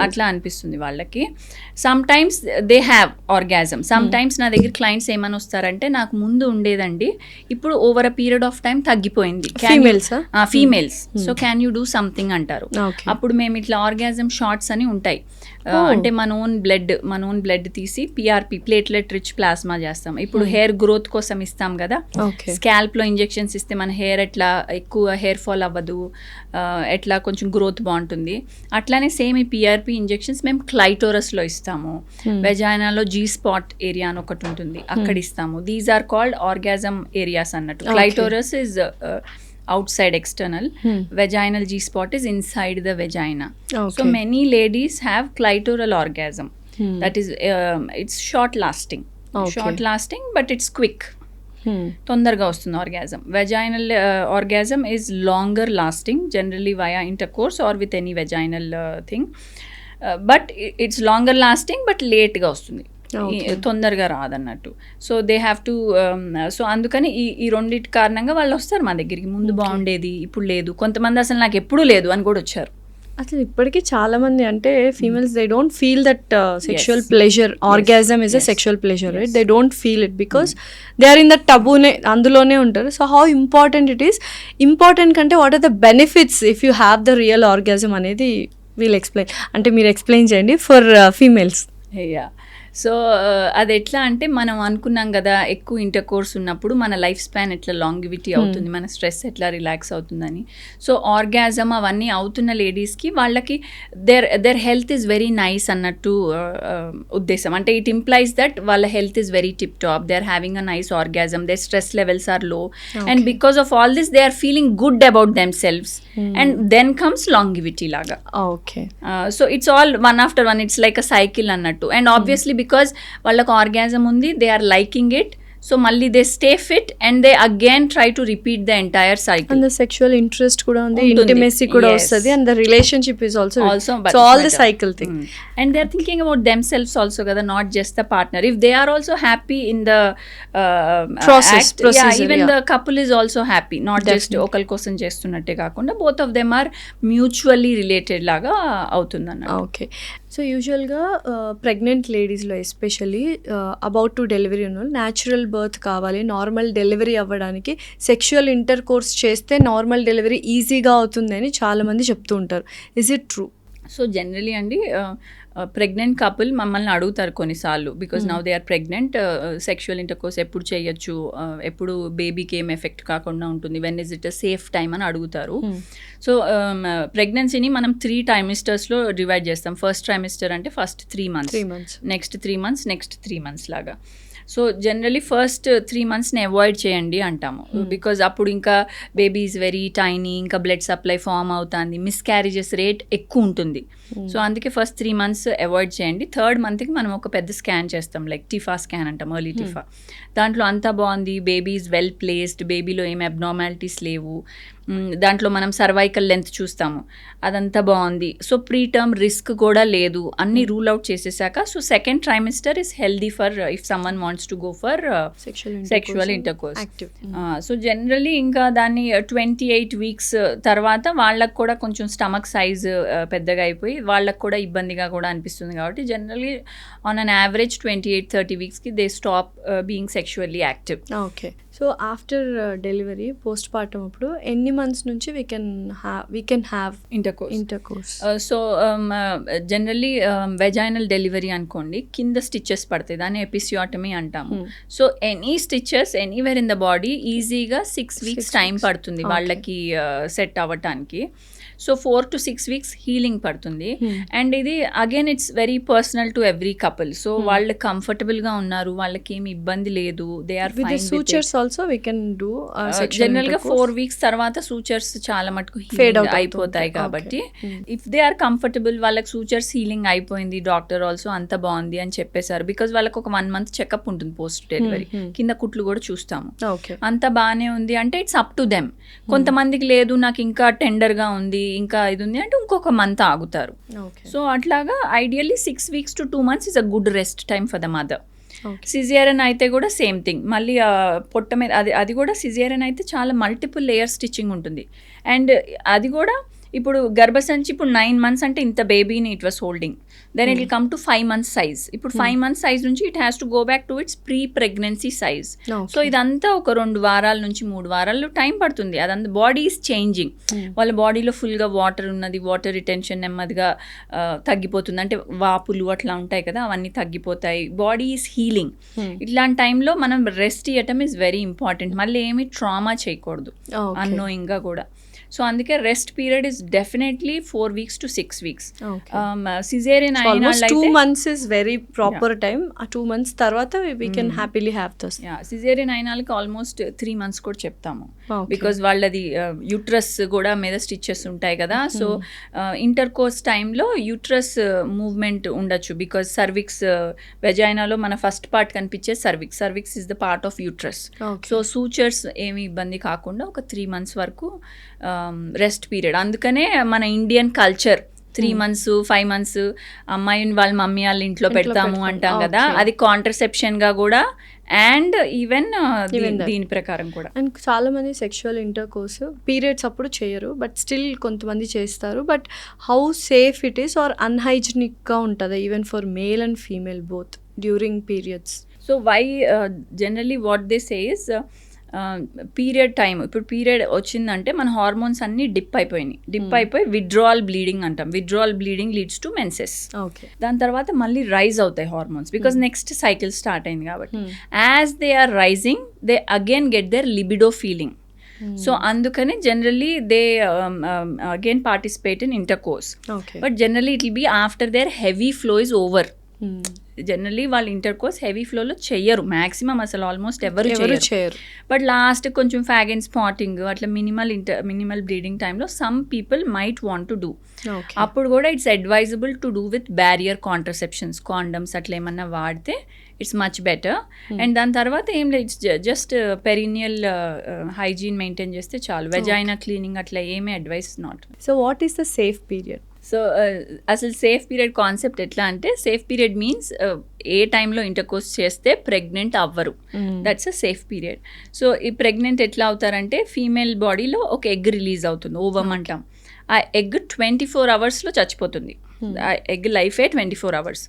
అట్లా అనిపిస్తుంది వాళ్ళకి. Sometimes they have orgasm, sometimes నా దగ్గర క్లయింట్స్ ఏమని వస్తారంటే నాకు ముందు ఉండేదండి, ఇప్పుడు over a period of time తగ్గిపోయింది. Females. So can you do something అంటారు. అప్పుడు మేము ఇట్లా ఆర్గాజమ్ షార్ట్స్ అని ఉంటాయి. అంటే మన ఓన్ బ్లడ్ తీసి పిఆర్పి, ప్లేట్లెట్ రిచ్ ప్లాస్మా చేస్తాం. ఇప్పుడు హెయిర్ గ్రోత్ కోసం ఇస్తాం కదా, స్కాల్ప్ లో ఇంజెక్షన్స్ ఇస్తే మన హెయిర్ ఎట్లా ఎక్కువ హెయిర్ ఫాల్ అవ్వదు, ఎట్లా కొంచెం గ్రోత్ బాగుంటుంది. అట్లానే సేమ్ ఈ పిఆర్పి ఇంజెక్షన్స్ మేము క్లైటోరస్ లో ఇస్తాము. వెజైనాలో జీ స్పాట్ ఏరియా అని ఒకటి ఉంటుంది, అక్కడ ఇస్తాము. These are called orgasm areas అన్నట్టు. Clitoris is outside external, vaginal G-spot is inside the vagina. So many ladies have clitoral orgasm. That is it's short lasting but it's quick. తొందరగా వస్తుంది orgasm. Vaginal orgasm is longer lasting, generally via intercourse or with any vaginal thing, but it's longer lasting but లేట్గా వస్తుంది, తొందరగా రాదన్నట్టు. So they have to, so అందుకని ఈ రెండింటి కారణంగా వాళ్ళు వస్తారు మా దగ్గరికి. ముందు బాగుండేది, ఇప్పుడు లేదు. కొంతమంది అసలు నాకు ఎప్పుడూ లేదు అని కూడా వచ్చారు. అసలు ఇప్పటికీ చాలా మంది అంటే females they don't feel that sexual pleasure, orgasm is a sexual pleasure, right? They don't feel it because they are in that టబూనే, అందులోనే ఉంటారు. So how important it is, important కంటే what are the benefits if you have the real orgasm అనేది వీల్ ఎక్స్ప్లెయిన్. అంటే మీరు ఎక్స్ప్లెయిన్ చేయండి ఫర్ ఫీమేల్స్. సో అది ఎట్లా అంటే మనం అనుకున్నాం కదా, ఎక్కువ ఇంటర్ కోర్స్ ఉన్నప్పుడు మన లైఫ్ స్పాన్ ఎట్లా లాంగివిటీ అవుతుంది, మన స్ట్రెస్ ఎట్లా రిలాక్స్ అవుతుందని. సో ఆర్గాజమ్ అవన్నీ అవుతున్న లేడీస్కి వాళ్ళకి their health is very nice అన్నట్టు ఉద్దేశం. అంటే ఇట్ ఇంప్లైస్ దట్ వాళ్ళ health is very tip top, they are having a nice orgasm, their stress levels are low, and because of all this they are feeling good about themselves, and then comes longevity లాగా. So it's all one after one, it's like a cycle అన్నట్టు. అండ్ ఆబ్వియస్లీ బికాజ్ వాళ్ళకు ఆర్గాజం ఉంది, they are liking it, so మళ్ళీ they stay fit and they again try to repeat the entire cycle. And the sexual interest కూడా ఉంది, ఇంటిమసీ కూడా వస్తుంది, and the relationship is also so all the cycle thing. And they are thinking about themselves also కదా, not just the partner. If they are also happy in the process, even the couple is also happy, not just ఒకరి కోసం చేస్తున్నట్టే కాకుండా both of them are mutually related లాగా అవుతుంది అన్నమాట. ఓకే. సో యూజువల్గా ప్రెగ్నెంట్ లేడీస్లో ఎస్పెషల్లీ అబౌట్ టు డెలివరీ ఉన్న న్యాచురల్ బర్త్ కావాలి, నార్మల్ డెలివరీ అవ్వడానికి సెక్షువల్ ఇంటర్ కోర్స్ చేస్తే నార్మల్ డెలివరీ ఈజీగా అవుతుందని చాలామంది చెప్తూ ఉంటారు. Is it true? So generally అండి ప్రెగ్నెంట్ కపుల్ మమ్మల్ని అడుగుతారు కొన్నిసార్లు, because now they are pregnant, sexual intercourse ఎప్పుడు చేయొచ్చు, ఎప్పుడు బేబీకి ఏం ఎఫెక్ట్ కాకుండా ఉంటుంది, when is it a safe time అని అడుగుతారు. సో ప్రెగ్నెన్సీని మనం 3 ట్రైమిస్టర్స్లో డివైడ్ చేస్తాం. ఫస్ట్ ట్రైమిస్టర్ అంటే first 3 months, next 3 months, next 3 months లాగా. సో జనరలీ ఫస్ట్ 3 monthsని అవాయిడ్ చేయండి అంటాము, బికాజ్ అప్పుడు ఇంకా బేబీ ఈజ్ వెరీ టైనీ, ఇంకా బ్లడ్ సప్లై ఫామ్ అవుతుంది, మిస్క్యారేజెస్ రేట్ ఎక్కువ ఉంటుంది. సో అందుకే ఫస్ట్ 3 months అవాయిడ్ చేయండి. 3rd monthకి మనం ఒక పెద్ద స్కాన్ చేస్తాం, లైక్ టిఫా స్కాన్ అంటాం, ఎర్లీ టిఫా. దాంట్లో అంతా బాగుంది, బేబీ ఈజ్ వెల్ ప్లేస్డ్, బేబీలో ఏం అబ్నార్మాలిటీస్ లేవు, దాంట్లో మనం సర్వైకల్ లెంత్ చూస్తాము, అదంతా బాగుంది. సో ప్రీ టర్మ్ రిస్క్ కూడా లేదు, అన్ని రూల్ అవుట్ చేసేసాక so second trimester is healthy for if someone wants to go for sexual intercourse. So generally ఇంకా దాన్ని 28 weeks తర్వాత వాళ్ళకు కూడా కొంచెం స్టమక్ సైజ్ పెద్దగా అయిపోయి వాళ్ళకు కూడా ఇబ్బందిగా కూడా అనిపిస్తుంది, కాబట్టి జనరలీ ఆన్ అన్ యావరేజ్ 28-30 weeksకి they stop being sexually active. Okay. So after delivery post partum అప్పుడు ఎన్ని months నుంచి we can have intercourse? So generally vaginal delivery అనుకోండి, కింద స్టిచెస్ పడతాయి, దాన్ని ఎపిసియోటమీ అంటాము. So any stitches anywhere in the body ఈజీగా 6 weeks టైం పడుతుంది వాళ్ళకి సెట్ అవ్వటానికి. సో 4 to 6 weeks హీలింగ్ పడుతుంది. అండ్ ఇది again it's very personal to every couple. So వాళ్ళు కంఫర్టబుల్గా ఉన్నారు, వాళ్ళకి ఏమి ఇబ్బంది లేదు, they are fine. Sutures also we can do. జనరల్గా 4 weeks తర్వాత సూచర్స్ చాలా మటుకు హీలింగ్ అయిపోతాయి, కాబట్టి ఇఫ్ దే ఆర్ కంఫర్టబుల్, వాళ్ళకి సూచర్స్ హీలింగ్ అయిపోయింది, డాక్టర్ ఆల్సో అంత బాగుంది అని చెప్పేశారు, బికాజ్ వాళ్ళకి ఒక 1 month చెకప్ ఉంటుంది పోస్ట్ డెలివరీ, కింద కుట్లు కూడా చూస్తాము, అంత బాగానే ఉంది అంటే ఇట్స్ అప్ టు దెమ్. కొంతమందికి లేదు, నాకు ఇంకా టెండర్గా ఉంది, ఇంకా ఇది ఉంది అంటే ఇంకొక మంత్ ఆగుతారు. సో అట్లాగా ideally 6 weeks to 2 months is a good rest time for the mother. Caesarean అయితే కూడా సేమ్ థింగ్, మళ్ళీ పొట్ట మీద అది కూడా సిజేరియన్ అయితే చాలా మల్టిపుల్ లేయర్ స్టిచ్చింగ్ ఉంటుంది. అండ్ అది కూడా ఇప్పుడు గర్భసంచి ఇప్పుడు 9 months అంటే ఇంత బేబీని it was holding, then it will come to 5 months size. ఇప్పుడు 5 months సైజ్ నుంచి it has to go back to its pre pregnancy size. So ఇదంతా ఒక 2 వారాల నుంచి 3 వారాలు టైం పడుతుంది. అదంతా బాడీ ఈజ్ చేంజింగ్. వాళ్ళ బాడీలో ఫుల్గా వాటర్ ఉన్నది, వాటర్ రిటెన్షన్ నెమ్మదిగా తగ్గిపోతుంది, అంటే వాపులు అట్లా ఉంటాయి కదా అవన్నీ తగ్గిపోతాయి, బాడీ ఈజ్ హీలింగ్. ఇట్లాంటి టైంలో మనం రెస్ట్ ఇవ్వటం ఈజ్ వెరీ ఇంపార్టెంట్. మళ్ళీ ఏమి ట్రామా చేయకూడదు అన్నోయింగ్గా కూడా. సో అందుకే rest period is definitely 4 weeks to 6 weeks. Caesarean అయిన 2 months is very proper time. ఆ 2 months తర్వాత we can happily have this. Caesarean అయిన వాళ్ళకి ఆల్మోస్ట్ 3 months కూడా చెప్తాము, బికాజ్ వాళ్ళది యూట్రస్ కూడా మీద స్టిచెస్ ఉంటాయి కదా. సో ఇంటర్ కోర్స్ టైంలో యూట్రస్ మూవ్మెంట్ ఉండొచ్చు, బికాజ్ సర్విక్స్ వెజైనాలో మన ఫస్ట్ పార్ట్ కనిపించే cervix is the part of uterus. So sutures ఏమి ఇబ్బంది కాకుండా ఒక 3 months వరకు రెస్ట్ పీరియడ్. అందుకనే మన ఇండియన్ కల్చర్ 3 months 5 months అమ్మాయిని వాళ్ళ మమ్మీ వాళ్ళ ఇంట్లో పెడతాము అంటాం కదా, అది కాంట్రసెప్షన్ గా కూడా అండ్ ఈవెన్ దీని ప్రకారం కూడా. అండ్ చాలా మంది సెక్షువల్ ఇంటర్ కోర్స్ పీరియడ్స్ అప్పుడు చేయరు, బట్ స్టిల్ కొంతమంది చేస్తారు. But how safe it is or unhygienic గా ఉంటుందా even for male and female both during periods? So why generally what they say is period time, ఇప్పుడు పీరియడ్ వచ్చిందంటే మన హార్మోన్స్ అన్నీ డిప్ అయిపోయి విత్డ్రావల్ బ్లీడింగ్ అంటాం. Withdrawal bleeding leads to menses. దాని తర్వాత మళ్ళీ రైజ్ అవుతాయి hormones, because next cycle start అయింది కాబట్టి. As they are rising they again get their libido feeling. So అందుకని generally they again participate in intercourse, but generally it will be after their heavy flow is over. Generally వాళ్ళు ఇంటర్ కోర్స్ హెవీ ఫ్లోలో చెయ్యరు మ్యాక్సిమం, అసలు ఆల్మోస్ట్ ఎవరు చేయరు. బట్ లాస్ట్ కొంచెం ఫ్యాగ్ అండ్ స్పాటింగ్ అట్లా మినిమల్ బ్లీడింగ్ టైంలో some people might want to do. అప్పుడు కూడా it's advisable to do with barrier contraceptions, condoms అట్లా ఏమన్నా వాడితే ఇట్స్ మచ్ బెటర్. అండ్ దాని తర్వాత ఏం లేదు, it's just perineal hygiene maintain చేస్తే చాలు. వెజైనా క్లీనింగ్ అట్లా ఏమీ advice not. So what is the safe period? So అసలు సేఫ్ పీరియడ్ కాన్సెప్ట్ ఎట్లా అంటే, సేఫ్ పీరియడ్ మీన్స్ ఏ టైంలో ఇంటర్ కోర్స్ చేస్తే ప్రెగ్నెంట్ అవ్వరు, that's a safe period. So ఈ ప్రెగ్నెంట్ ఎట్లా అవుతారంటే, ఫీమేల్ బాడీలో ఒక ఎగ్ రిలీజ్ అవుతుంది, ఓవమ్ అంటాం. ఆ ఎగ్ 24 hours చచ్చిపోతుంది. ఆ ఎగ్ లైఫే 24 hours.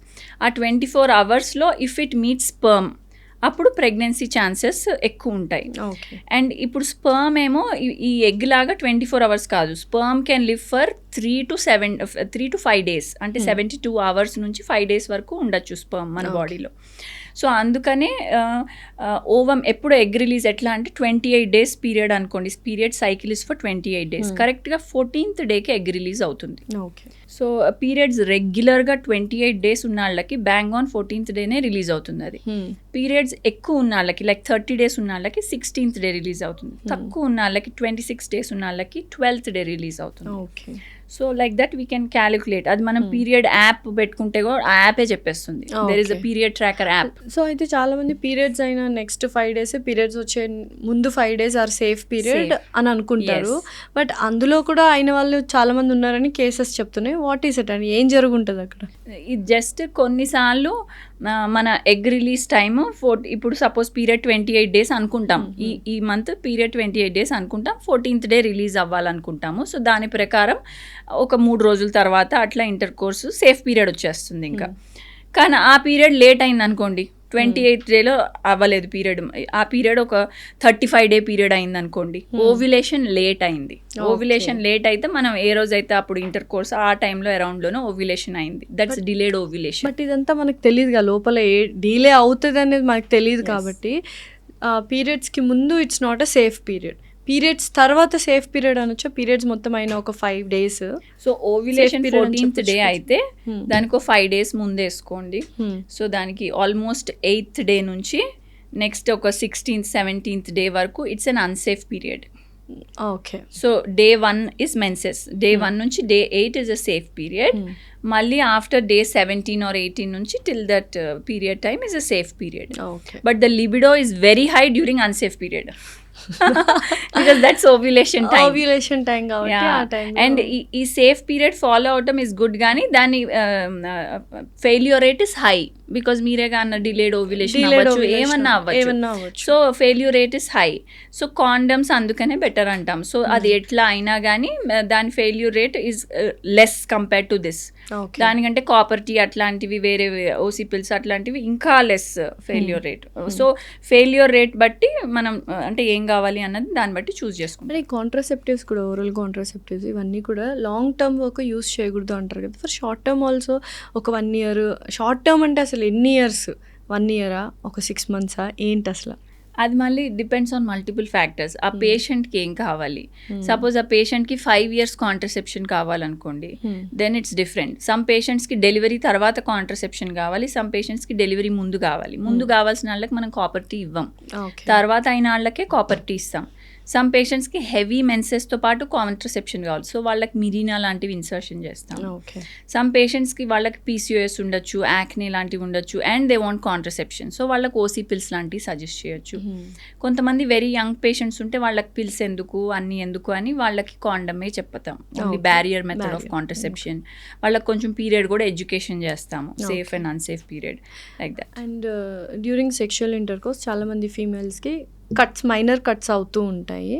ఆ 24 hours if it meets sperm అప్పుడు ప్రెగ్నెన్సీ ఛాన్సెస్ ఎక్కువ ఉంటాయి. అండ్ ఇప్పుడు స్పర్మ్ ఏమో ఈ ఎగ్ లాగా 24 hours కాదు, sperm can live for 3 to 5 days, అంటే 72 hours నుంచి 5 days వరకు ఉండొచ్చు స్పర్మ్ మన బాడీలో. సో అందుకనే ఓవమ్ ఎప్పుడు ఎగ్ రిలీజ్ ఎట్లా అంటే 28 days పీరియడ్ అనుకోండి, period cycle is for 28 days, కరెక్ట్గా 14th డేకి ఎగ్ రిలీజ్ అవుతుంది. సో పీరియడ్స్ రెగ్యులర్గా 28 days ఉన్న వాళ్ళకి బ్యాంగ్ ఆన్ 14th డేనే రిలీజ్ అవుతుంది. అది పీరియడ్స్ ఎక్కువ ఉన్న వాళ్ళకి లైక్ 30 days ఉన్న వాళ్ళకి 16th డే రిలీజ్ అవుతుంది. తక్కువ ఉన్న వాళ్ళకి 26 days ఉన్న వాళ్ళకి 12th డే రిలీజ్ అవుతుంది. So like that we can calculate. అది మనం పీరియడ్ యాప్ పెట్టుకుంటే కూడా ఆ యాపే చెప్పేస్తుంది, there is a period tracker app. So అయితే చాలా మంది పీరియడ్స్ అయిన నెక్స్ట్ 5 days, పీరియడ్స్ వచ్చే ముందు 5 days ఆర్ సేఫ్ పీరియడ్ అని అనుకుంటారు, బట్ అందులో కూడా అయిన వాళ్ళు చాలా మంది ఉన్నారని కేసెస్ చెప్తున్నాయి. వాట్ ఈస్ ఇట్ అని, ఏం జరుగుంటుంది అక్కడ? ఇది జస్ట్ కొన్నిసార్లు మన ఎగ్ రిలీజ్ టైము ఇప్పుడు సపోజ్ పీరియడ్ 28 days అనుకుంటాం, ఈ మంత్ పీరియడ్ 28 days అనుకుంటాం, 14th డే రిలీజ్ అవ్వాలనుకుంటాము. సో దాని ప్రకారం ఒక 3 రోజుల తర్వాత అట్లా ఇంటర్ కోర్సు సేఫ్ పీరియడ్ వచ్చేస్తుంది. ఇంకా కానీ ఆ పీరియడ్ లేట్ అయింది అనుకోండి, 28th డేలో అవ్వలేదు పీరియడ్, ఆ పీరియడ్ ఒక 35 day పీరియడ్ అయింది అనుకోండి, ఓవ్యులేషన్ లేట్ అయింది. ఓవ్యులేషన్ లేట్ అయితే మనం ఏ రోజైతే అప్పుడు ఇంటర్ కోర్స్ ఆ టైంలో అరౌండ్లోనే ఓవ్యులేషన్ అయింది, దట్స్ డిలేడ్ ఓవ్యులేషన్. బట్ ఇదంతా మనకు తెలియదు కదా, లోపల ఏ డిలే అవుతుంది అనేది మనకు తెలియదు కాబట్టి పీరియడ్స్కి ముందు it's not a safe period. Periods తర్వాత సేఫ్ పీరియడ్ అనొచ్చు, పీరియడ్స్ మొత్తం అయిన ఒక 5 days. So ovulation 14th day అయితే దానికి ఒక 5 days ముందు వేసుకోండి. సో దానికి ఆల్మోస్ట్ 8th డే నుంచి నెక్స్ట్ ఒక 16th 17th డే వరకు it's an unsafe period. Okay. So day 1 is menses, day 1 నుంచి day 8 is a safe period. మళ్ళీ ఆఫ్టర్ డే 17 or 18 నుంచి till that period time is a safe period. But the libido is very high during unsafe period. Because that's ovulation time. Ovulation time కాబట్టి ఆ టైం. అండ్ ఈ సేఫ్ పీరియడ్ ఫాలో అవటం ఇస్ గుడ్, కానీ దాని failure rate is high because మీరేగా అన్న డిలేడ్ ఓవ్యులేషన్ అవ్వచ్చు, ఏమన్నా అవ్వచ్చు. So failure rate is high. So condoms అందుకనే బెటర్ అంటాం. సో అది ఎట్లా అయినా కానీ దాని failure rate is less compare to this. దానికంటే కాపర్ టీ అట్లాంటివి వేరే ఓసీ పిల్స్ అట్లాంటివి ఇంకా less failure rate. So failure rate బట్టి మనం అంటే ఏం కావాలి అన్నది దాన్ని బట్టి చూస్ చేసుకుంటాం. అంటే కాంట్రాసెప్టివ్స్ కూడా, ఓరల్ కాంట్రాసెప్టివ్స్ ఇవన్నీ కూడా లాంగ్ టర్మ్ వరకు యూస్ చేయకూడదు అంటారు కదా. ఫర్ షార్ట్ టర్మ్ ఆల్సో ఒక 1 year, షార్ట్ టర్మ్ అంటే అసలు ఎన్ని ఇయర్స్, 1 year ఒక 6 months ఏంటి అసలు? అది మళ్ళీ డిపెండ్స్ ఆన్ మల్టిపుల్ ఫ్యాక్టర్స్. ఆ పేషెంట్కి ఏం కావాలి. సపోజ్ ఆ పేషెంట్కి 5 years కాంట్రసెప్షన్ కావాలనుకోండి, దెన్ ఇట్స్ డిఫరెంట్. సమ్ పేషెంట్స్కి డెలివరీ తర్వాత కాంట్రసెప్షన్ కావాలి, సమ్ పేషెంట్స్కి డెలివరీ ముందు కావాలి. ముందు కావాల్సిన వాళ్ళకి మనం కాపర్ టీ ఇవ్వం, తర్వాత అయిన వాళ్ళకే కాపర్ టీ ఇస్తాం. సమ్ పేషెంట్స్కి హెవీ మెన్సెస్తో పాటు కాంట్రసెప్షన్ కావాలి, సో వాళ్ళకి మిరీనా లాంటివి ఇన్సర్షన్ చేస్తాం. సమ్ పేషెంట్స్కి వాళ్ళకి పీసీఓఎస్ ఉండొచ్చు, యాక్నే లాంటివి ఉండొచ్చు, and they want contraception, so వాళ్ళకి ఓసీ పిల్స్ లాంటివి సజెస్ట్ చేయొచ్చు. కొంతమంది వెరీ యంగ్ పేషెంట్స్ ఉంటే వాళ్ళకి పిల్స్ ఎందుకు అన్ని ఎందుకు అని వాళ్ళకి కాండమే చెప్తాం, only barrier method of contraception. వాళ్ళకి కొంచెం పీరియడ్ కూడా ఎడ్యుకేషన్ చేస్తాము, safe and unsafe period like that. And during sexual intercourse చాలామంది ఫీమేల్స్కి మైనర్ కట్స్ అవుతూ ఉంటాయి.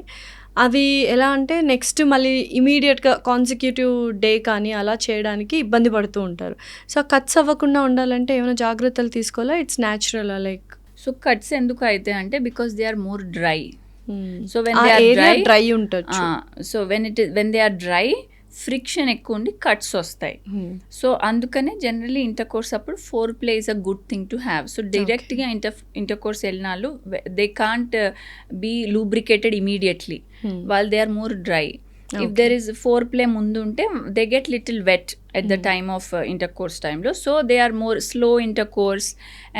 అవి ఎలా అంటే నెక్స్ట్ మళ్ళీ ఇమీడియట్గా కాన్సిక్యూటివ్ డే కానీ అలా చేయడానికి ఇబ్బంది పడుతూ ఉంటారు. సో కట్స్ అవ్వకుండా ఉండాలంటే ఏమైనా జాగ్రత్తలు తీసుకోవాలా? It's natural like? So cuts ఎందుకు అయితే అంటే because they are more dry. So when they are dry ఉంటుంది. So when they are dry friction ఎక్కువ ఉండి కట్స్ వస్తాయి. సో అందుకనే జనరలీ ఇంటర్ కోర్స్ అప్పుడు foreplay is a good thing to have. So డైరెక్ట్గా ఇంటర్ కోర్స్ వెళ్ళినాళ్ళు they can't be lubricated immediately while they are more dry. If there is foreplay ముందు ఉంటే they get little wet at the time of intercourse time lo, so they are more slow intercourse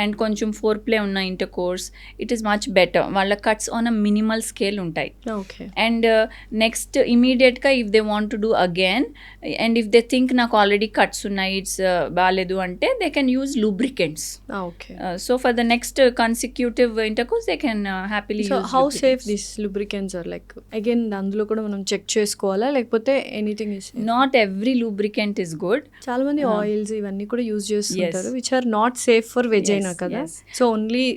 and కొంచెం foreplay ఉన్న intercourse it is much better. వాళ్ళ cuts on a minimal scale ఉంటాయి. And next immediate గా if they want to do again and if they think నాకు already cuts ఉన్నాయి it's బాలేదు అంటే they can use lubricants. So for the next consecutive intercourse they can happily use. So how safe these lubricants are? Like again అందులో కూడా మనం చెక్ చేసుకోవాలా లేకపోతే anything is? Not every lubricant is good. చాలా మంది ఆయిల్స్ ఇవన్నీ కూడా యూజ్ చేస్తుంటారు which are not safe for vagina కదా. So only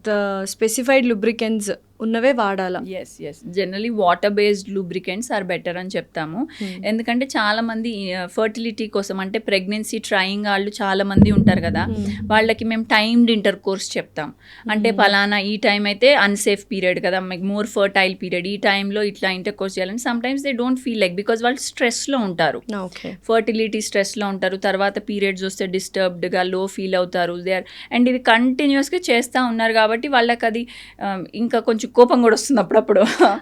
the specified lubricants ఉన్నవే వాడాలా? Yes generally water based lubricants are better అని చెప్తాము. ఎందుకంటే చాలా మంది ఫర్టిలిటీ కోసం అంటే ప్రెగ్నెన్సీ ట్రయింగ్ వాళ్ళు చాలా మంది ఉంటారు కదా, వాళ్ళకి మేము టైమ్డ్ ఇంటర్ కోర్స్ చెప్తాం. అంటే పలానా ఈ టైం అయితే అన్సేఫ్ పీరియడ్ కదా, మీకు మోర్ ఫర్టైల్ పీరియడ్, ఈ టైంలో ఇట్లా ఇంటర్ కోర్స్ చేయాలని. Some times they don't feel like because వాళ్ళు స్ట్రెస్లో ఉంటారు, ఫర్టిలిటీ స్ట్రెస్లో ఉంటారు, తర్వాత పీరియడ్స్ వస్తే డిస్టర్బ్డ్గా లో ఫీల్ అవుతారు. దే ఆర్ అండ్ ఇది కంటిన్యూస్గా చేస్తూ ఉన్నారు కాబట్టి వాళ్ళకి అది ఇంకా కొంచెం కోపం కూడా వస్తుంది అప్పుడప్పుడు,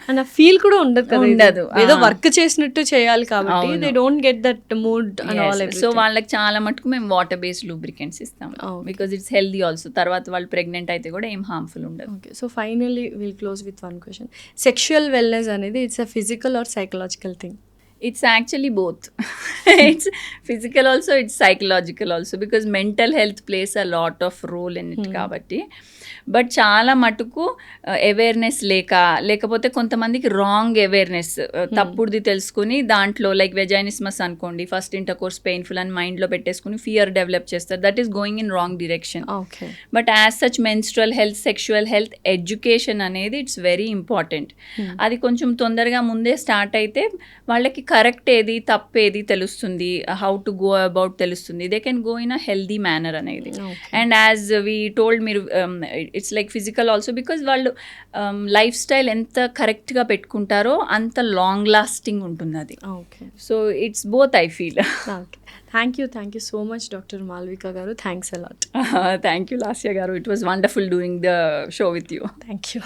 అన్న ఫీల్ కూడా ఉండదు, ఏదో వర్క్ చేసినట్టు చేయాలి కాబట్టి they don't get that mood and all. So వాళ్ళకి చాలా మటుకు మేము వాటర్ బేస్డ్ లూబ్రికెంట్స్ ఇస్తాం బికాజ్ ఇట్స్ హెల్దీ ఆల్సో. తర్వాత వాళ్ళు ప్రెగ్నెంట్ అయితే కూడా ఏం హార్మ్ఫుల్ ఉండదు. Okay, so finally will close with one question. Sexual wellness అనేది it's a physical or psychological thing? It's actually both. It's physical also, it's psychological also, because mental health plays a lot of role in it కాబట్టి. బట్ చాలా మటుకు అవేర్నెస్ లేకపోతే కొంతమందికి రాంగ్ అవేర్నెస్, తప్పుడుది తెలుసుకుని దాంట్లో లైక్ వెజైనిస్మస్ అనుకోండి, ఫస్ట్ ఇంటర్ కోర్స్ పెయిన్ఫుల్ అని మైండ్లో పెట్టేసుకుని ఫియర్ డెవలప్ చేస్తారు. That is going in wrong direction. But as such menstrual health, sexual health education అనేది ఇట్స్ వెరీ ఇంపార్టెంట్. అది కొంచెం తొందరగా ముందే స్టార్ట్ అయితే వాళ్ళకి కరెక్ట్ ఏది తప్పేది తెలుస్తుంది, హౌ టు గో అబౌట్ తెలుస్తుంది, they can go in a healthy manner అనేది. అండ్ యాజ్ వీ టోల్డ్ మీరు it's like physical also because వాళ్ళు లైఫ్ స్టైల్ ఎంత కరెక్ట్గా పెట్టుకుంటారో అంత లాంగ్ లాస్టింగ్ ఉంటుంది అది. So it's both I feel. Thank you so much doctor Malvika గారు. Thanks a lot. Thank you Lasya గారు. It was wonderful doing the show with you. Thank you.